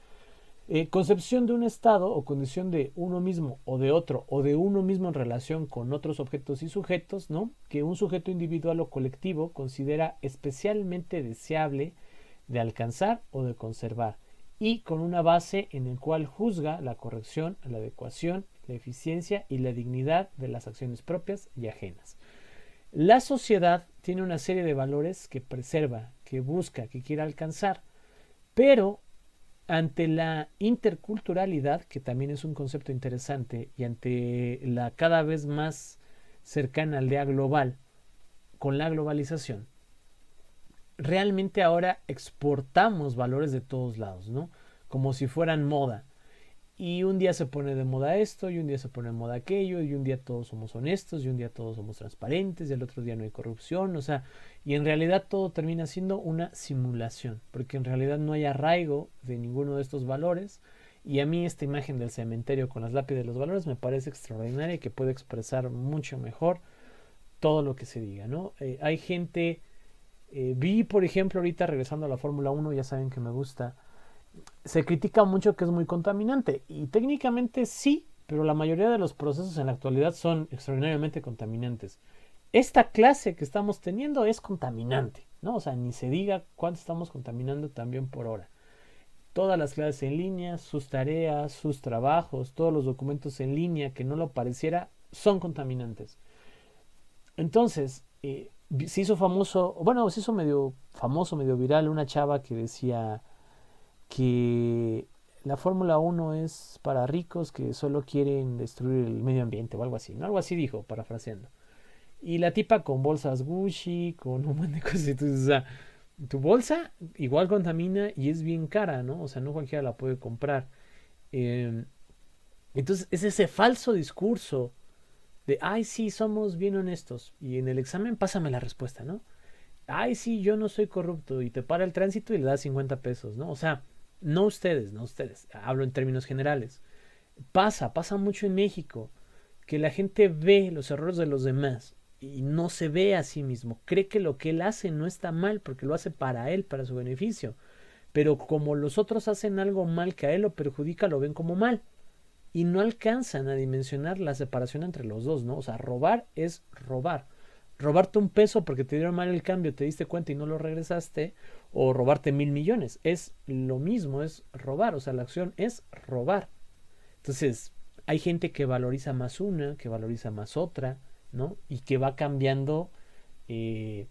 Concepción de un estado o condición de uno mismo o de otro o de uno mismo en relación con otros objetos y sujetos, ¿no? Que un sujeto individual o colectivo considera especialmente deseable de alcanzar o de conservar. y con una base en el cual juzga la corrección, la adecuación, la eficiencia y la dignidad de las acciones propias y ajenas. La sociedad tiene una serie de valores que preserva, que busca, que quiere alcanzar, pero ante la interculturalidad, que también es un concepto interesante, y ante la cada vez más cercana aldea global, con la globalización, realmente ahora exportamos valores de todos lados, ¿no? Como si fueran moda. Y un día se pone de moda esto, y un día se pone de moda aquello, y un día todos somos honestos, y un día todos somos transparentes, y el otro día no hay corrupción, o sea, y en realidad todo termina siendo una simulación, porque en realidad no hay arraigo de ninguno de estos valores, y a mí esta imagen del cementerio con las lápidas de los valores me parece extraordinaria y que puede expresar mucho mejor todo lo que se diga, ¿no? Hay gente, vi por ejemplo ahorita regresando a la Fórmula 1, ya saben que me gusta, se critica mucho que es muy contaminante y técnicamente sí, pero la mayoría de los procesos en la actualidad son extraordinariamente contaminantes. Esta clase que estamos teniendo es contaminante, ¿no? O sea, ni se diga cuánto estamos contaminando también por hora. Todas las clases en línea, sus tareas, sus trabajos, todos los documentos en línea que no lo pareciera, son contaminantes. Entonces, se hizo famoso, bueno, se hizo medio famoso, medio viral una chava que decía que la Fórmula 1 es para ricos que solo quieren destruir el medio ambiente o algo así, ¿no? Algo así dijo, parafraseando. Y la tipa con bolsas Gucci, con un montón de cosas. Entonces, o sea, tu bolsa igual contamina y es bien cara, ¿no? O sea, no cualquiera la puede comprar. Eh, entonces, es ese falso discurso de, ay, sí, somos bien honestos. Y en el examen pásame la respuesta, ¿no? Ay, sí, yo no soy corrupto. Y te para el tránsito y le das 50 pesos, ¿no? O sea, no ustedes, no ustedes. Hablo en términos generales. Pasa mucho en México, que la gente ve los errores de los demás y no se ve a sí mismo. Cree que lo que él hace no está mal porque lo hace para él, para su beneficio. Pero como los otros hacen algo mal que a él lo perjudica, lo ven como mal. Y no alcanzan a dimensionar la separación entre los dos, ¿no? O sea, robar es robar. Robarte un peso porque te dieron mal el cambio, te diste cuenta y no lo regresaste, o robarte 1,000,000,000. Es lo mismo, es robar. O sea, la acción es robar. Entonces, hay gente que valoriza más una, que valoriza más otra, ¿no? Y que eh,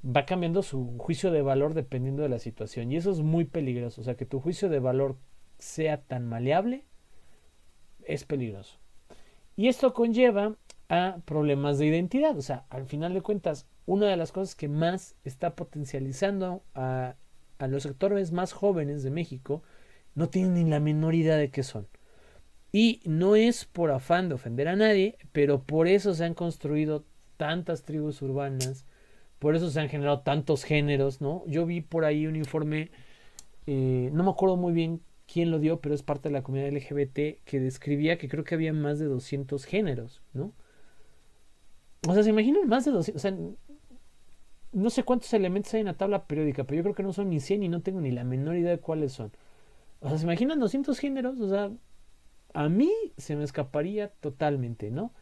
va cambiando su juicio de valor dependiendo de la situación. Y eso es muy peligroso. O sea, que tu juicio de valor sea tan maleable es peligroso. Y esto conlleva a problemas de identidad. O sea, al final de cuentas, una de las cosas que más está potencializando a los sectores más jóvenes de México no tienen ni la menor idea de qué son. Y no es por afán de ofender a nadie, pero por eso se han construido tantas tribus urbanas, por eso se han generado tantos géneros, ¿no? Yo vi por ahí un informe, no me acuerdo muy bien quién lo dio, pero es parte de la comunidad LGBT, que describía que creo que había más de 200 géneros, ¿no? O sea, ¿se imaginan más de 200? O sea, no sé cuántos elementos hay en la tabla periódica, pero yo creo que no son ni 100 y no tengo ni la menor idea de cuáles son. O sea, ¿se imaginan 200 géneros? O sea, a mí se me escaparía totalmente, ¿no?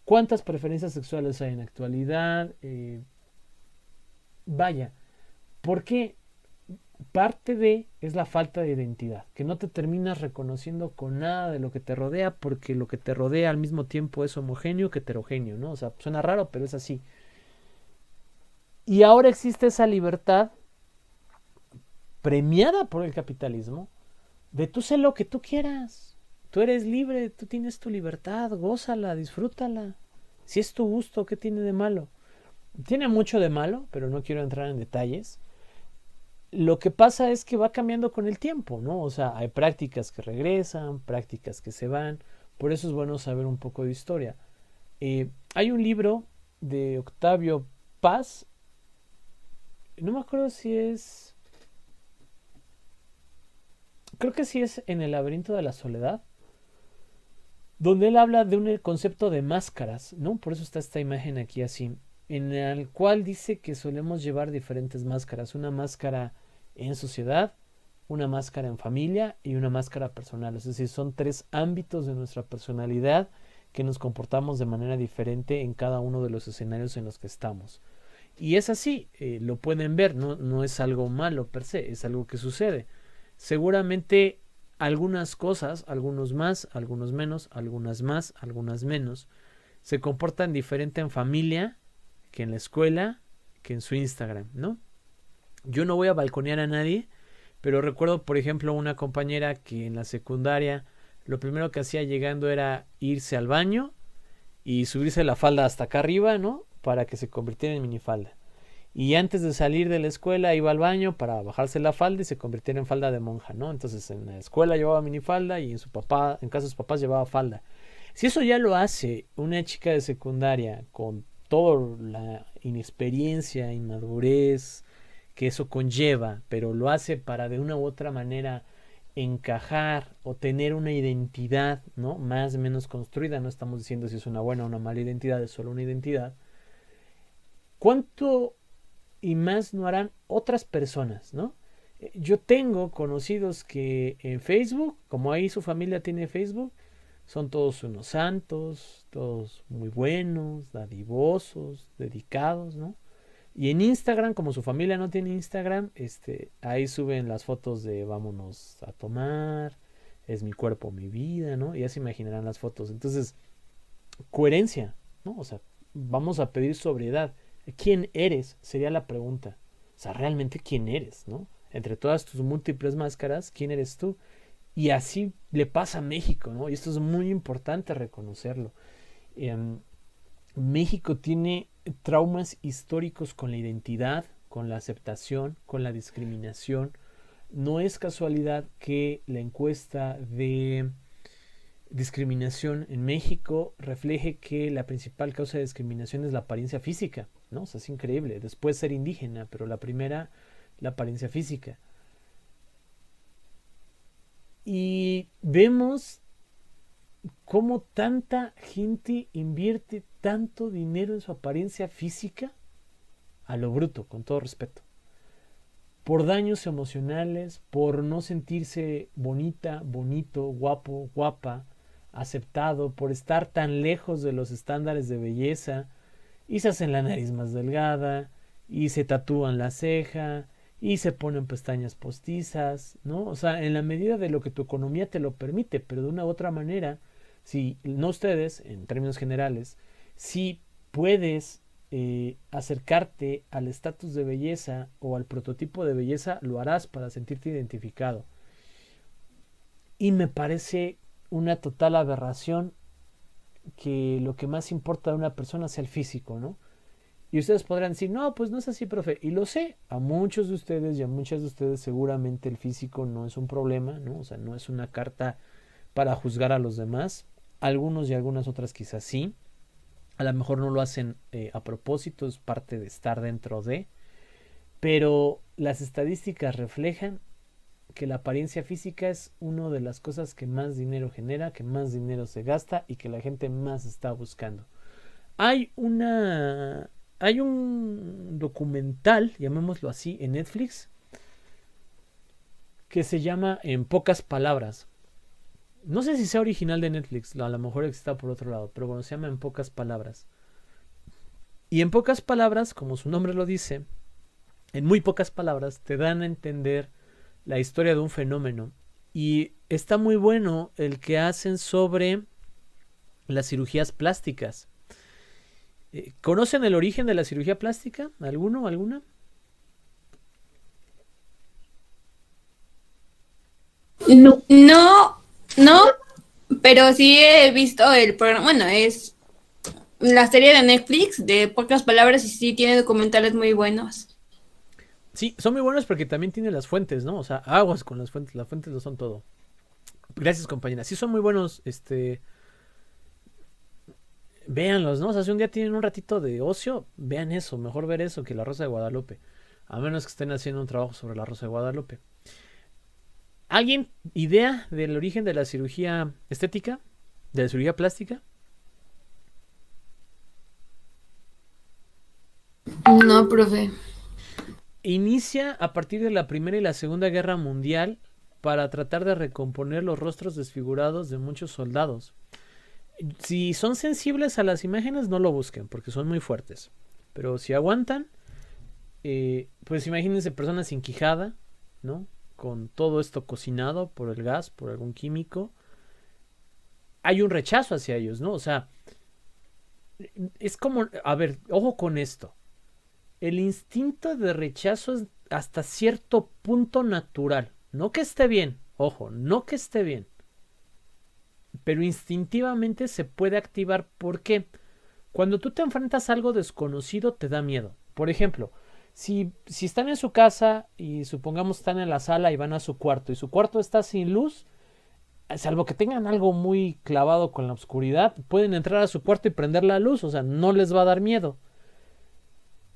¿Cuántas preferencias sexuales hay en la actualidad? Vaya, porque parte de es la falta de identidad, que no te terminas reconociendo con nada de lo que te rodea, porque lo que te rodea al mismo tiempo es homogéneo que heterogéneo, ¿no? O sea, suena raro, pero es así. Y ahora existe esa libertad premiada por el capitalismo de tú sé lo que tú quieras. Tú eres libre, tú tienes tu libertad, gózala, disfrútala. Si es tu gusto, ¿qué tiene de malo? Tiene mucho de malo, pero no quiero entrar en detalles. Lo que pasa es que va cambiando con el tiempo, ¿no? O sea, hay prácticas que regresan, prácticas que se van. Por eso es bueno saber un poco de historia. Hay un libro de Octavio Paz, no me acuerdo si es... Creo que sí es En el laberinto de la soledad, donde él habla de un concepto de máscaras, ¿no? Por eso está esta imagen aquí así, en el cual dice que solemos llevar diferentes máscaras, una máscara en sociedad, una máscara en familia y una máscara personal. Es decir, son 3 ámbitos de nuestra personalidad que nos comportamos de manera diferente en cada uno de los escenarios en los que estamos. Y es así, lo pueden ver, no es algo malo per se, es algo que sucede. seguramente algunas cosas, algunos más, algunos menos, algunas más, algunas menos, se comportan diferente en familia que en la escuela, que en su Instagram, ¿no? Yo no voy a balconear a nadie, pero recuerdo, por ejemplo, una compañera que en la secundaria lo primero que hacía llegando era irse al baño y subirse la falda hasta acá arriba, ¿no? Para que se convirtiera en minifalda. Y antes de salir de la escuela iba al baño para bajarse la falda y se convirtiera en falda de monja, ¿no? Entonces en la escuela llevaba minifalda y en casa de sus papás llevaba falda. Si eso ya lo hace una chica de secundaria con toda la inexperiencia, inmadurez que eso conlleva, pero lo hace para de una u otra manera encajar o tener una identidad, ¿no? Más o menos construida, no estamos diciendo si es una buena o una mala identidad, es solo una identidad. ¿Cuánto y más no harán otras personas, ¿no? Yo tengo conocidos que en Facebook, como ahí su familia tiene Facebook, son todos unos santos, todos muy buenos, dadivosos, dedicados, ¿no? Y en Instagram, como su familia no tiene Instagram, ahí suben las fotos de vámonos a tomar, es mi cuerpo, mi vida, ¿no? Y ya se imaginarán las fotos. Entonces, coherencia, ¿no? O sea, vamos a pedir sobriedad. ¿Quién eres? Sería la pregunta. O sea, realmente quién eres, ¿no? Entre todas tus múltiples máscaras, ¿quién eres tú? Y así le pasa a México, ¿no? Y esto es muy importante reconocerlo. México tiene traumas históricos con la identidad, con la aceptación, con la discriminación. No es casualidad que la encuesta de discriminación en México refleje que la principal causa de discriminación es la apariencia física, ¿no? O sea, es increíble. Después ser indígena, pero la primera, la apariencia física. Y vemos cómo tanta gente invierte tanto dinero en su apariencia física a lo bruto, con todo respeto. Por daños emocionales, por no sentirse bonita, bonito, guapo, guapa, aceptado, por estar tan lejos de los estándares de belleza, y se hacen la nariz más delgada, y se tatúan la ceja, y se ponen pestañas postizas, ¿no? O sea, en la medida de lo que tu economía te lo permite, pero de una u otra manera, si no ustedes, en términos generales, si puedes acercarte al estatus de belleza o al prototipo de belleza, lo harás para sentirte identificado. Y me parece una total aberración que lo que más importa de una persona sea el físico, ¿no? Y ustedes podrán decir, no, pues no es así, profe. Y lo sé, a muchos de ustedes y a muchas de ustedes seguramente el físico no es un problema, ¿no? O sea, no es una carta para juzgar a los demás. Algunos y algunas otras quizás sí. A lo mejor no lo hacen a propósito, es parte de estar dentro de. Pero las estadísticas reflejan que la apariencia física es una de las cosas que más dinero genera, que más dinero se gasta y que la gente más está buscando. Hay un documental, llamémoslo así, en Netflix, que se llama En pocas palabras. No sé si sea original de Netflix, a lo mejor está por otro lado, pero bueno, se llama En pocas palabras. Y en pocas palabras, como su nombre lo dice, en muy pocas palabras te dan a entender la historia de un fenómeno. Y está muy bueno el que hacen sobre las cirugías plásticas. ¿Conocen el origen de la cirugía plástica? ¿Alguno? ¿Alguna? No, pero sí he visto el programa, bueno, es la serie de Netflix de pocas palabras y sí tiene documentales muy buenos. Sí, son muy buenos porque también tienen las fuentes, ¿no? O sea, aguas con las fuentes lo son todo. Gracias, compañera. Sí son muy buenos, véanlos, ¿no? O sea, si un día tienen un ratito de ocio, vean eso, mejor ver eso que La Rosa de Guadalupe. A menos que estén haciendo un trabajo sobre La Rosa de Guadalupe. ¿Alguien idea del origen de la cirugía estética? ¿De la cirugía plástica? No, profe. Inicia a partir de la Primera y la Segunda Guerra Mundial para tratar de recomponer los rostros desfigurados de muchos soldados. Si son sensibles a las imágenes, no lo busquen porque son muy fuertes. Pero si aguantan, pues imagínense personas sin quijada, ¿no? con todo esto cocinado por el gas, por algún químico, hay un rechazo hacia ellos, ¿no? O sea, es como, a ver, ojo con esto. El instinto de rechazo es hasta cierto punto natural. No que esté bien, ojo, no que esté bien. Pero instintivamente se puede activar. ¿Por qué? Cuando tú te enfrentas a algo desconocido te da miedo. Por ejemplo, si están en su casa y supongamos están en la sala y van a su cuarto y su cuarto está sin luz, salvo que tengan algo muy clavado con la oscuridad, pueden entrar a su cuarto y prender la luz, o sea, no les va a dar miedo.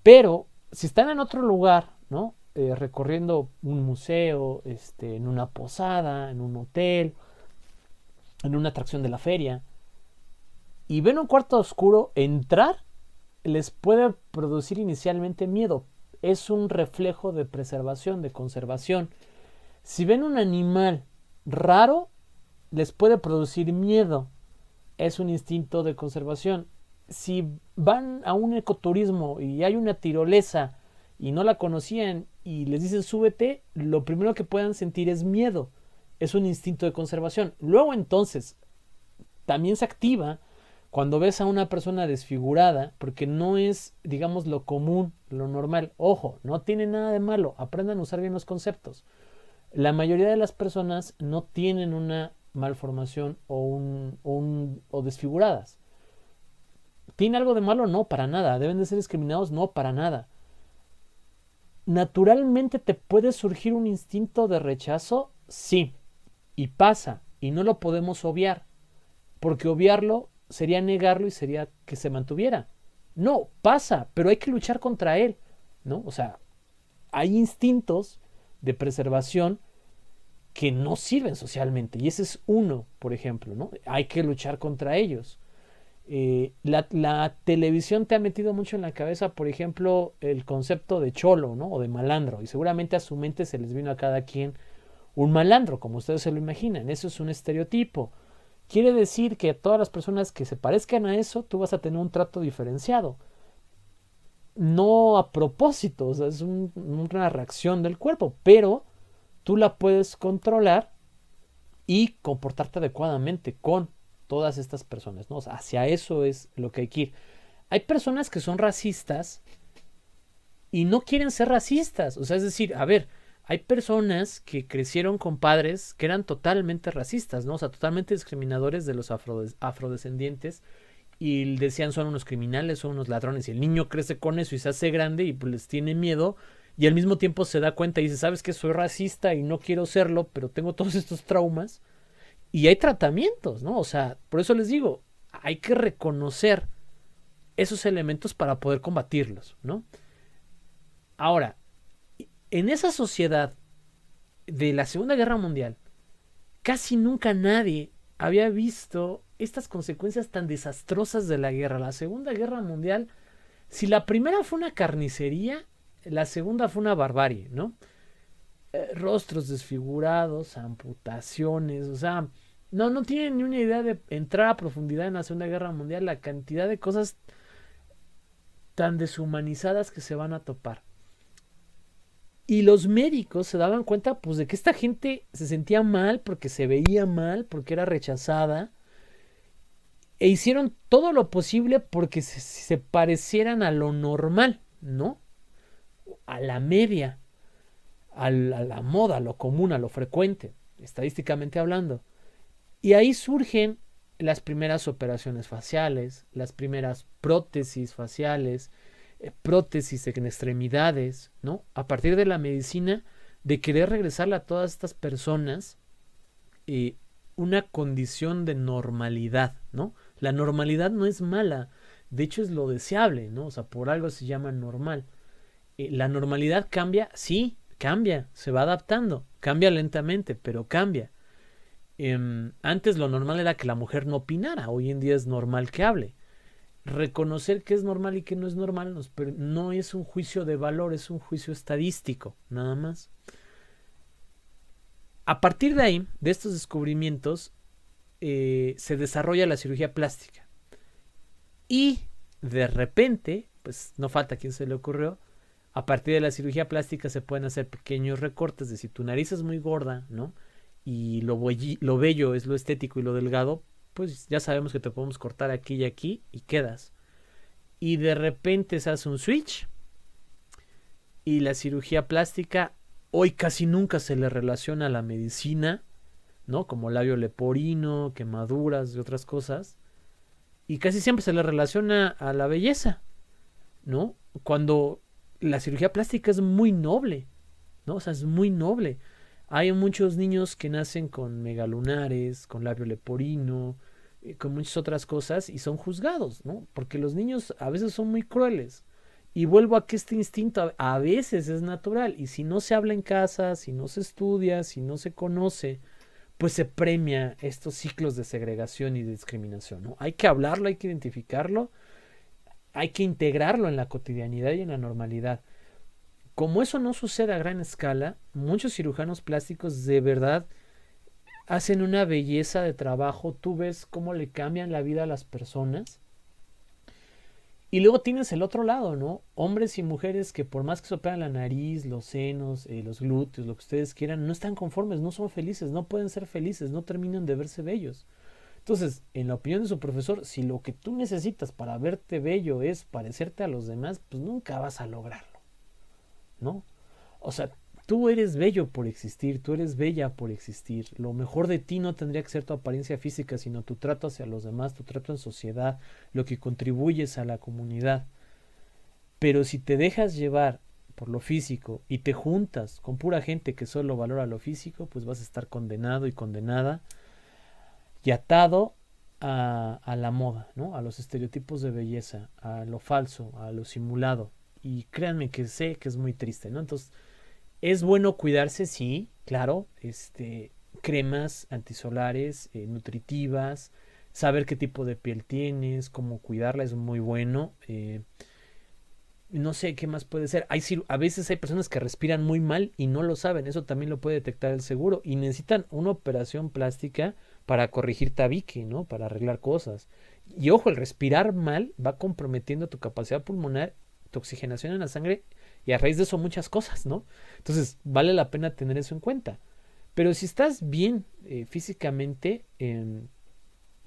Pero si están en otro lugar, ¿no? Recorriendo un museo, en una posada, en un hotel, en una atracción de la feria, y ven un cuarto oscuro, entrar les puede producir inicialmente miedo. Es un reflejo de preservación, de conservación. Si ven un animal raro, les puede producir miedo. Es un instinto de conservación. Si van a un ecoturismo y hay una tirolesa y no la conocían y les dicen súbete, lo primero que puedan sentir es miedo. Es un instinto de conservación. Luego entonces también se activa cuando ves a una persona desfigurada, porque no es, digamos, lo común, lo normal. Ojo, no tiene nada de malo. Aprendan a usar bien los conceptos. La mayoría de las personas no tienen una malformación o desfiguradas. ¿Tiene algo de malo? No, para nada. ¿Deben de ser discriminados? No, para nada. ¿Naturalmente te puede surgir un instinto de rechazo? Sí. Y pasa. Y no lo podemos obviar. Porque obviarlo sería negarlo y sería que se mantuviera. No, pasa, pero hay que luchar contra él, ¿no? O sea, hay instintos de preservación que no sirven socialmente. Y ese es uno, por ejemplo, ¿no? Hay que luchar contra ellos. La televisión te ha metido mucho en la cabeza, por ejemplo, el concepto de cholo, ¿no? O de malandro. Y seguramente a su mente se les vino a cada quien un malandro, como ustedes se lo imaginan. Eso es un estereotipo. Quiere decir que a todas las personas que se parezcan a eso, tú vas a tener un trato diferenciado. No a propósito, o sea, es una reacción del cuerpo, pero tú la puedes controlar y comportarte adecuadamente con todas estas personas, ¿no? O sea, hacia eso es lo que hay que ir. Hay personas que son racistas y no quieren ser racistas, o sea, es decir, a ver, hay personas que crecieron con padres que eran totalmente racistas, ¿no? O sea, totalmente discriminadores de los afrodescendientes y decían son unos criminales, son unos ladrones y el niño crece con eso y se hace grande y pues les tiene miedo y al mismo tiempo se da cuenta y dice, ¿sabes qué? Soy racista y no quiero serlo, pero tengo todos estos traumas y hay tratamientos, ¿no? O sea, por eso les digo, hay que reconocer esos elementos para poder combatirlos, ¿no? Ahora, en esa sociedad de la Segunda Guerra Mundial, casi nunca nadie había visto estas consecuencias tan desastrosas de la guerra. La Segunda Guerra Mundial, si la primera fue una carnicería, la segunda fue una barbarie, ¿no? Rostros desfigurados, amputaciones, o sea, no tienen ni una idea de entrar a profundidad en la Segunda Guerra Mundial, la cantidad de cosas tan deshumanizadas que se van a topar. Y los médicos se daban cuenta pues de que esta gente se sentía mal porque se veía mal, porque era rechazada. E hicieron todo lo posible porque se parecieran a lo normal, ¿no? A la media, a la moda, a lo común, a lo frecuente, estadísticamente hablando. Y ahí surgen las primeras operaciones faciales, las primeras prótesis faciales, prótesis en extremidades, ¿no? A partir de la medicina, de querer regresarle a todas estas personas una condición de normalidad, ¿no? La normalidad no es mala, de hecho es lo deseable, ¿no? O sea, por algo se llama normal. La normalidad cambia, sí, cambia, se va adaptando, cambia lentamente, pero cambia. Antes lo normal era que la mujer no opinara, hoy en día es normal que hable. Reconocer qué es normal y qué no es normal no es un juicio de valor, es un juicio estadístico, nada más. A partir de ahí, de estos descubrimientos, se desarrolla la cirugía plástica. Y de repente, pues no falta a quien se le ocurrió, A partir de la cirugía plástica se pueden hacer pequeños recortes de si tu nariz es muy gorda, ¿no? Y lo bello es lo estético y lo delgado, pues ya sabemos que te podemos cortar aquí y aquí y quedas. Y de repente se hace un switch y la cirugía plástica hoy casi nunca se le relaciona a la medicina, ¿no? Como labio leporino, quemaduras y otras cosas. Y casi siempre se le relaciona a la belleza, ¿no? Cuando la cirugía plástica es muy noble, ¿no? O sea, es muy noble. Hay muchos niños que nacen con megalunares, con labio leporino, con muchas otras cosas y son juzgados, ¿no? Porque los niños a veces son muy crueles. Y vuelvo a que este instinto a veces es natural. Y si no se habla en casa, si no se estudia, si no se conoce, pues se premia estos ciclos de segregación y de discriminación, ¿no? Hay que hablarlo, hay que identificarlo, hay que integrarlo en la cotidianidad y en la normalidad. Como eso no sucede a gran escala, muchos cirujanos plásticos de verdad hacen una belleza de trabajo. Tú ves cómo le cambian la vida a las personas. Y luego tienes el otro lado, ¿no? Hombres y mujeres que por más que se operan la nariz, los senos, los glúteos, lo que ustedes quieran, no están conformes, no son felices, no pueden ser felices, no terminan de verse bellos. Entonces, en la opinión de su profesor, si lo que tú necesitas para verte bello es parecerte a los demás, pues nunca vas a lograrlo, ¿no? O sea, tú eres bello por existir, tú eres bella por existir. Lo mejor de ti no tendría que ser tu apariencia física, sino tu trato hacia los demás, tu trato en sociedad, lo que contribuyes a la comunidad. Pero si te dejas llevar por lo físico y te juntas con pura gente que solo valora lo físico, pues vas a estar condenado y condenada y atado a la moda, ¿no? A los estereotipos de belleza, a lo falso, a lo simulado. Y créanme que sé que es muy triste, ¿no? Entonces, es bueno cuidarse, sí, claro, cremas antisolares, nutritivas, saber qué tipo de piel tienes, cómo cuidarla es muy bueno. No sé qué más puede ser. A veces hay personas que respiran muy mal y no lo saben. Eso también lo puede detectar el seguro. Y necesitan una operación plástica para corregir tabique, ¿no? Para arreglar cosas. Y ojo, el respirar mal va comprometiendo tu capacidad pulmonar, tu oxigenación en la sangre y a raíz de eso muchas cosas, ¿no? Entonces vale la pena tener eso en cuenta. Pero si estás bien físicamente,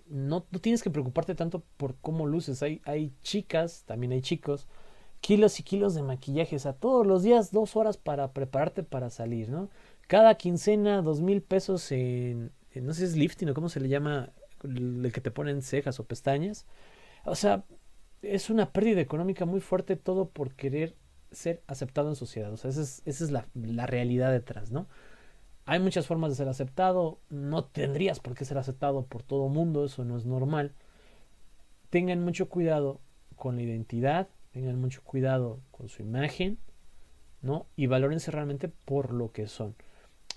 no tienes que preocuparte tanto por cómo luces. Hay chicas, también hay chicos, kilos y kilos de maquillaje, o sea, todos los días 2 horas para prepararte para salir, ¿no? Cada quincena 2,000 pesos no sé si es lifting o cómo se le llama, el que te ponen cejas o pestañas. O sea, es una pérdida económica muy fuerte todo por querer ser aceptado en sociedad. O sea, esa es la realidad detrás, ¿no? Hay muchas formas de ser aceptado, no tendrías por qué ser aceptado por todo mundo, eso no es normal. Tengan mucho cuidado con la identidad, tengan mucho cuidado con su imagen, ¿no? Y valórense realmente por lo que son.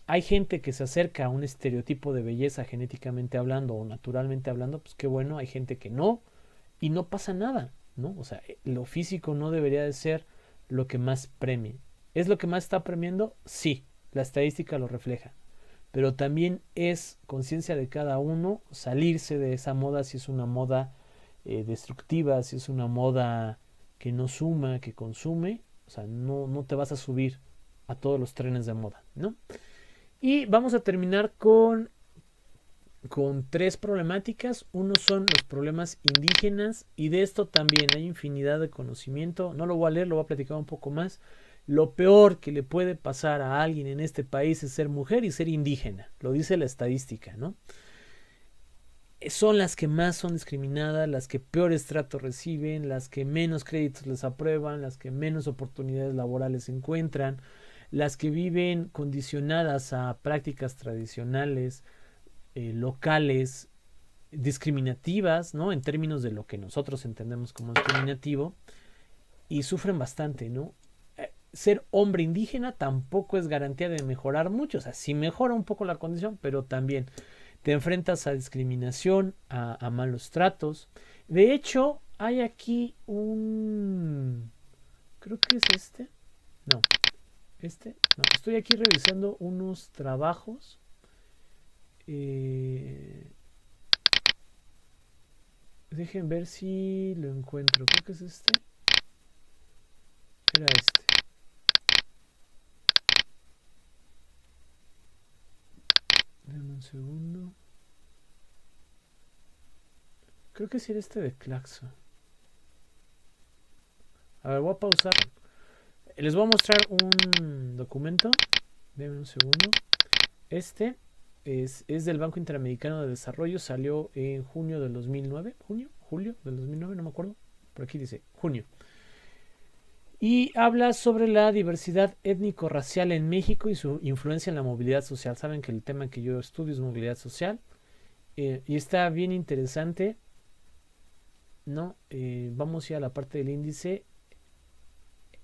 Hay gente que se acerca a un estereotipo de belleza genéticamente hablando o naturalmente hablando, pues qué bueno, hay gente que no, y no pasa nada, ¿no? O sea, lo físico no debería de ser lo que más premie. ¿Es lo que más está premiando? Sí, la estadística lo refleja. Pero también es conciencia de cada uno salirse de esa moda si es una moda destructiva, si es una moda que no suma, que consume. O sea, no te vas a subir a todos los trenes de moda, ¿no? Y vamos a terminar con 3 problemáticas. Uno son los problemas indígenas y de esto también hay infinidad de conocimiento. No lo voy a leer, lo voy a platicar un poco más. Lo peor que le puede pasar a alguien en este país es ser mujer y ser indígena. Lo dice la estadística, ¿no? Son las que más son discriminadas, las que peores tratos reciben, las que menos créditos les aprueban, las que menos oportunidades laborales encuentran, las que viven condicionadas a prácticas tradicionales, locales, discriminativas, ¿no? En términos de lo que nosotros entendemos como discriminativo, y sufren bastante, ¿no? Ser hombre indígena tampoco es garantía de mejorar mucho, o sea, sí mejora un poco la condición, pero también te enfrentas a discriminación, a malos tratos. De hecho, hay aquí creo que es no, no, estoy aquí revisando unos trabajos. Dejen ver si lo encuentro. Creo que es era este. segundo. Creo que sí era este de Claxo. A ver, voy a pausar. Les voy a mostrar un documento. Denme un segundo. Este es del Banco Interamericano de Desarrollo. Salió en junio del 2009. ¿Julio del 2009? No me acuerdo. Por aquí dice junio. Y habla sobre la diversidad étnico-racial en México y su influencia en la movilidad social. Saben que el tema que yo estudio es movilidad social. Y está bien interesante, ¿no? Vamos ya a la parte del índice.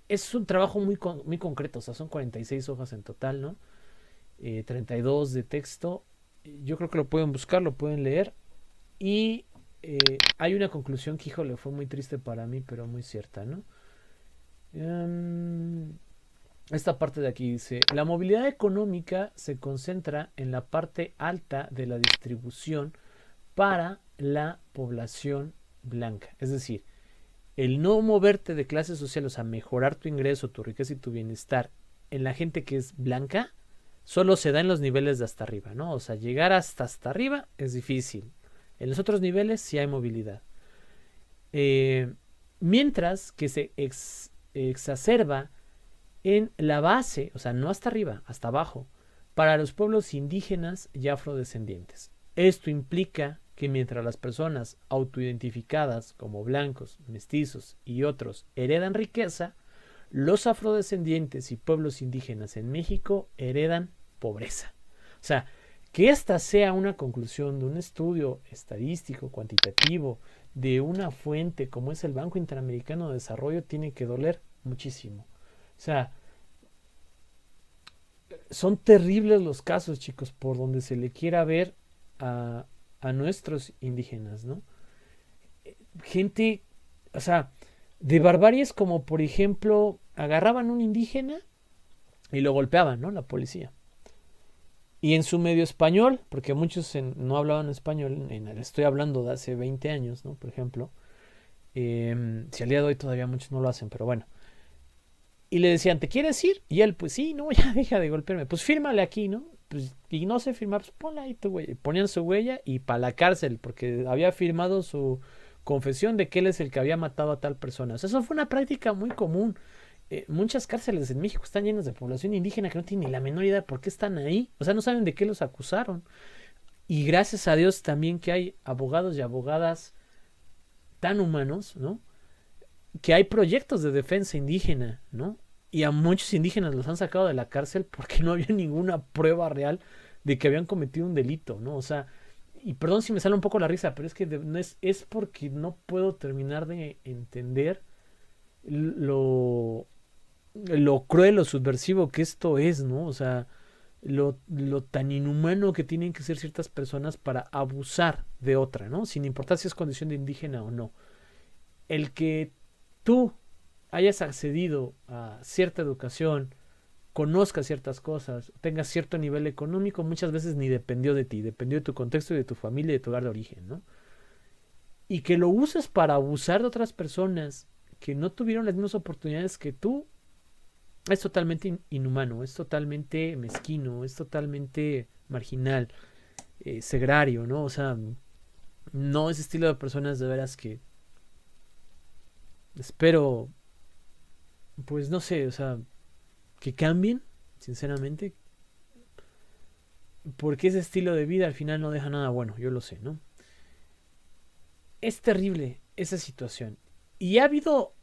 Es un trabajo muy concreto, o sea, son 46 hojas en total, ¿no? 32 de texto. Yo creo que lo pueden buscar, lo pueden leer. Y hay una conclusión que, híjole, fue muy triste para mí, pero muy cierta, ¿no? Esta parte de aquí dice: la movilidad económica se concentra en la parte alta de la distribución para la población blanca. Es decir, el no moverte de clase social, o sea, mejorar tu ingreso, tu riqueza y tu bienestar en la gente que es blanca, solo se da en los niveles de hasta arriba, ¿no? O sea, llegar hasta arriba es difícil. En los otros niveles sí hay movilidad. Mientras que se exacerba en la base, o sea, no hasta arriba, hasta abajo, para los pueblos indígenas y afrodescendientes. Esto implica que mientras las personas autoidentificadas como blancos, mestizos y otros heredan riqueza, los afrodescendientes y pueblos indígenas en México heredan pobreza. O sea, que esta sea una conclusión de un estudio estadístico, cuantitativo, de una fuente como es el Banco Interamericano de Desarrollo, tiene que doler muchísimo. O sea, son terribles los casos, chicos, por donde se le quiera ver a nuestros indígenas, ¿no? Gente, o sea, de barbaries como, por ejemplo, agarraban un indígena y lo golpeaban, ¿no? La policía. Y en su medio español, porque muchos no hablaban español, estoy hablando de hace 20 años, ¿no? Por ejemplo, si al día de hoy todavía muchos no lo hacen, pero bueno. Y le decían, ¿te quieres ir? Y él, pues sí, no, ya deja de golpearme. Pues fírmale aquí, ¿no? Pues, y no sé firmar, pues ponla ahí tu huella. Ponían su huella y para la cárcel, porque había firmado su confesión de que él es el que había matado a tal persona. O sea, eso fue una práctica muy común. Muchas cárceles en México están llenas de población indígena que no tiene ni la menor idea de por qué están ahí. O sea, no saben de qué los acusaron. Y gracias a Dios también que hay abogados y abogadas tan humanos, ¿no? Que hay proyectos de defensa indígena, ¿no? Y a muchos indígenas los han sacado de la cárcel porque no había ninguna prueba real de que habían cometido un delito, ¿no? O sea, y perdón si me sale un poco la risa, pero es que es porque no puedo terminar de entender lo cruel o subversivo que esto es, ¿no? O sea, lo tan inhumano que tienen que ser ciertas personas para abusar de otra, ¿no? Sin importar si es condición de indígena o no. El que tú hayas accedido a cierta educación, conozcas ciertas cosas, tengas cierto nivel económico, muchas veces ni dependió de ti, dependió de tu contexto y de tu familia y de tu lugar de origen, ¿no? Y que lo uses para abusar de otras personas que no tuvieron las mismas oportunidades que tú, es totalmente inhumano, es totalmente mezquino, es totalmente marginal, segrario, ¿no? O sea, no ese estilo de personas de veras que espero, pues no sé, o sea, que cambien, sinceramente, porque ese estilo de vida al final no deja nada bueno, yo lo sé, ¿no? Es terrible esa situación. Y ha habido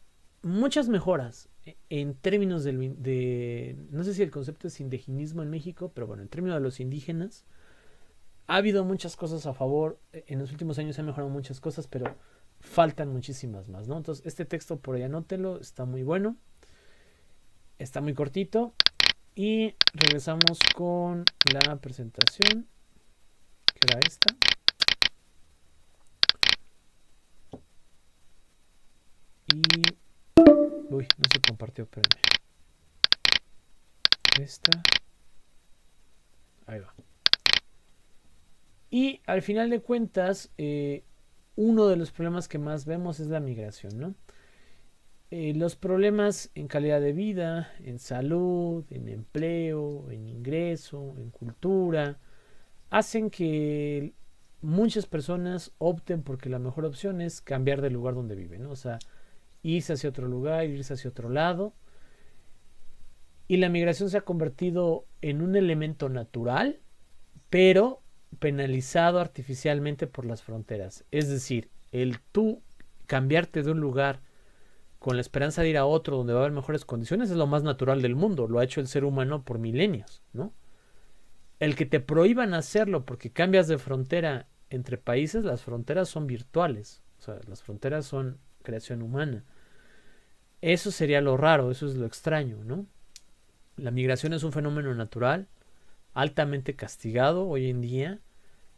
muchas mejoras en términos no sé si el concepto es indigenismo en México, pero bueno, en términos de los indígenas, ha habido muchas cosas a favor. En los últimos años se han mejorado muchas cosas, pero faltan muchísimas más, ¿no? Entonces, este texto por ahí anótelo, está muy bueno, está muy cortito. Y regresamos con la presentación, que era esta. Y... uy, no se compartió, espérame. Esta. Ahí va. Y al final de cuentas, uno de los problemas que más vemos es la migración, ¿no? Los problemas en calidad de vida, en salud, en empleo, en ingreso, en cultura, hacen que muchas personas opten porque la mejor opción es cambiar del lugar donde viven, ¿no? O sea, irse hacia otro lugar, irse hacia otro lado. Y la migración se ha convertido en un elemento natural, pero penalizado artificialmente por las fronteras. Es decir, el tú cambiarte de un lugar con la esperanza de ir a otro donde va a haber mejores condiciones es lo más natural del mundo. Lo ha hecho el ser humano por milenios, ¿no? El que te prohíban hacerlo porque cambias de frontera entre países, las fronteras son virtuales. O sea, las fronteras son creación humana. Eso sería lo raro, eso es lo extraño, ¿no? La migración es un fenómeno natural, altamente castigado hoy en día,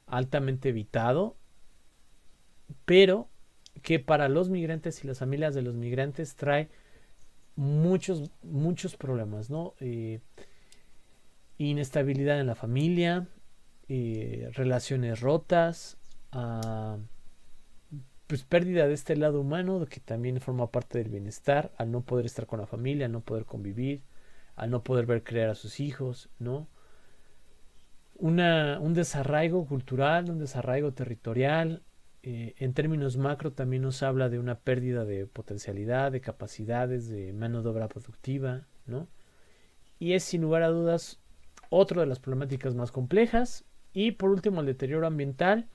altamente evitado, pero que para los migrantes y las familias de los migrantes trae muchos problemas, ¿no? Inestabilidad en la familia, relaciones rotas, pues pérdida de este lado humano que también forma parte del bienestar, al no poder estar con la familia, al no poder convivir, al no poder ver crear a sus hijos, ¿no? Un desarraigo cultural, un desarraigo territorial. En términos macro también nos habla de una pérdida de potencialidad, de capacidades, de mano de obra productiva, ¿no? Y es sin lugar a dudas otra de las problemáticas más complejas. Y por último el deterioro ambiental,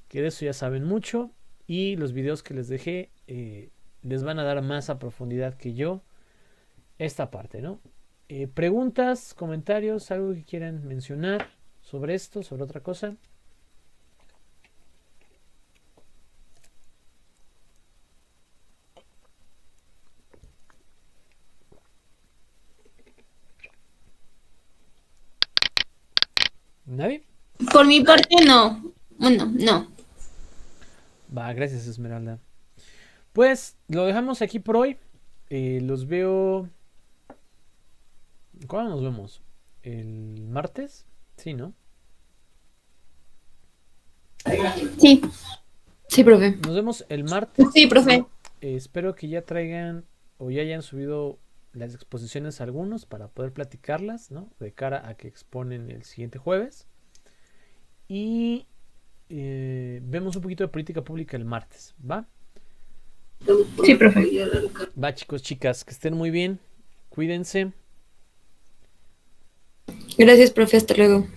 que de eso ya saben mucho, y los videos que les dejé les van a dar más a profundidad que yo esta parte, ¿no? Preguntas, comentarios, algo que quieran mencionar sobre esto, sobre otra cosa. ¿Nadie? Por mi parte, no. Bueno, no. Va, gracias Esmeralda. Pues lo dejamos aquí por hoy. Los veo. ¿Cuándo nos vemos? ¿El martes? Sí, ¿no? Sí. Sí, profe. Nos vemos el martes. Sí, profe. Espero que ya traigan o ya hayan subido las exposiciones a algunos para poder platicarlas, ¿no? De cara a que exponen el siguiente jueves. Y vemos un poquito de política pública el martes, ¿va? Sí, profe. Va, chicos, chicas, que estén muy bien. Cuídense. Gracias, profe. Hasta luego.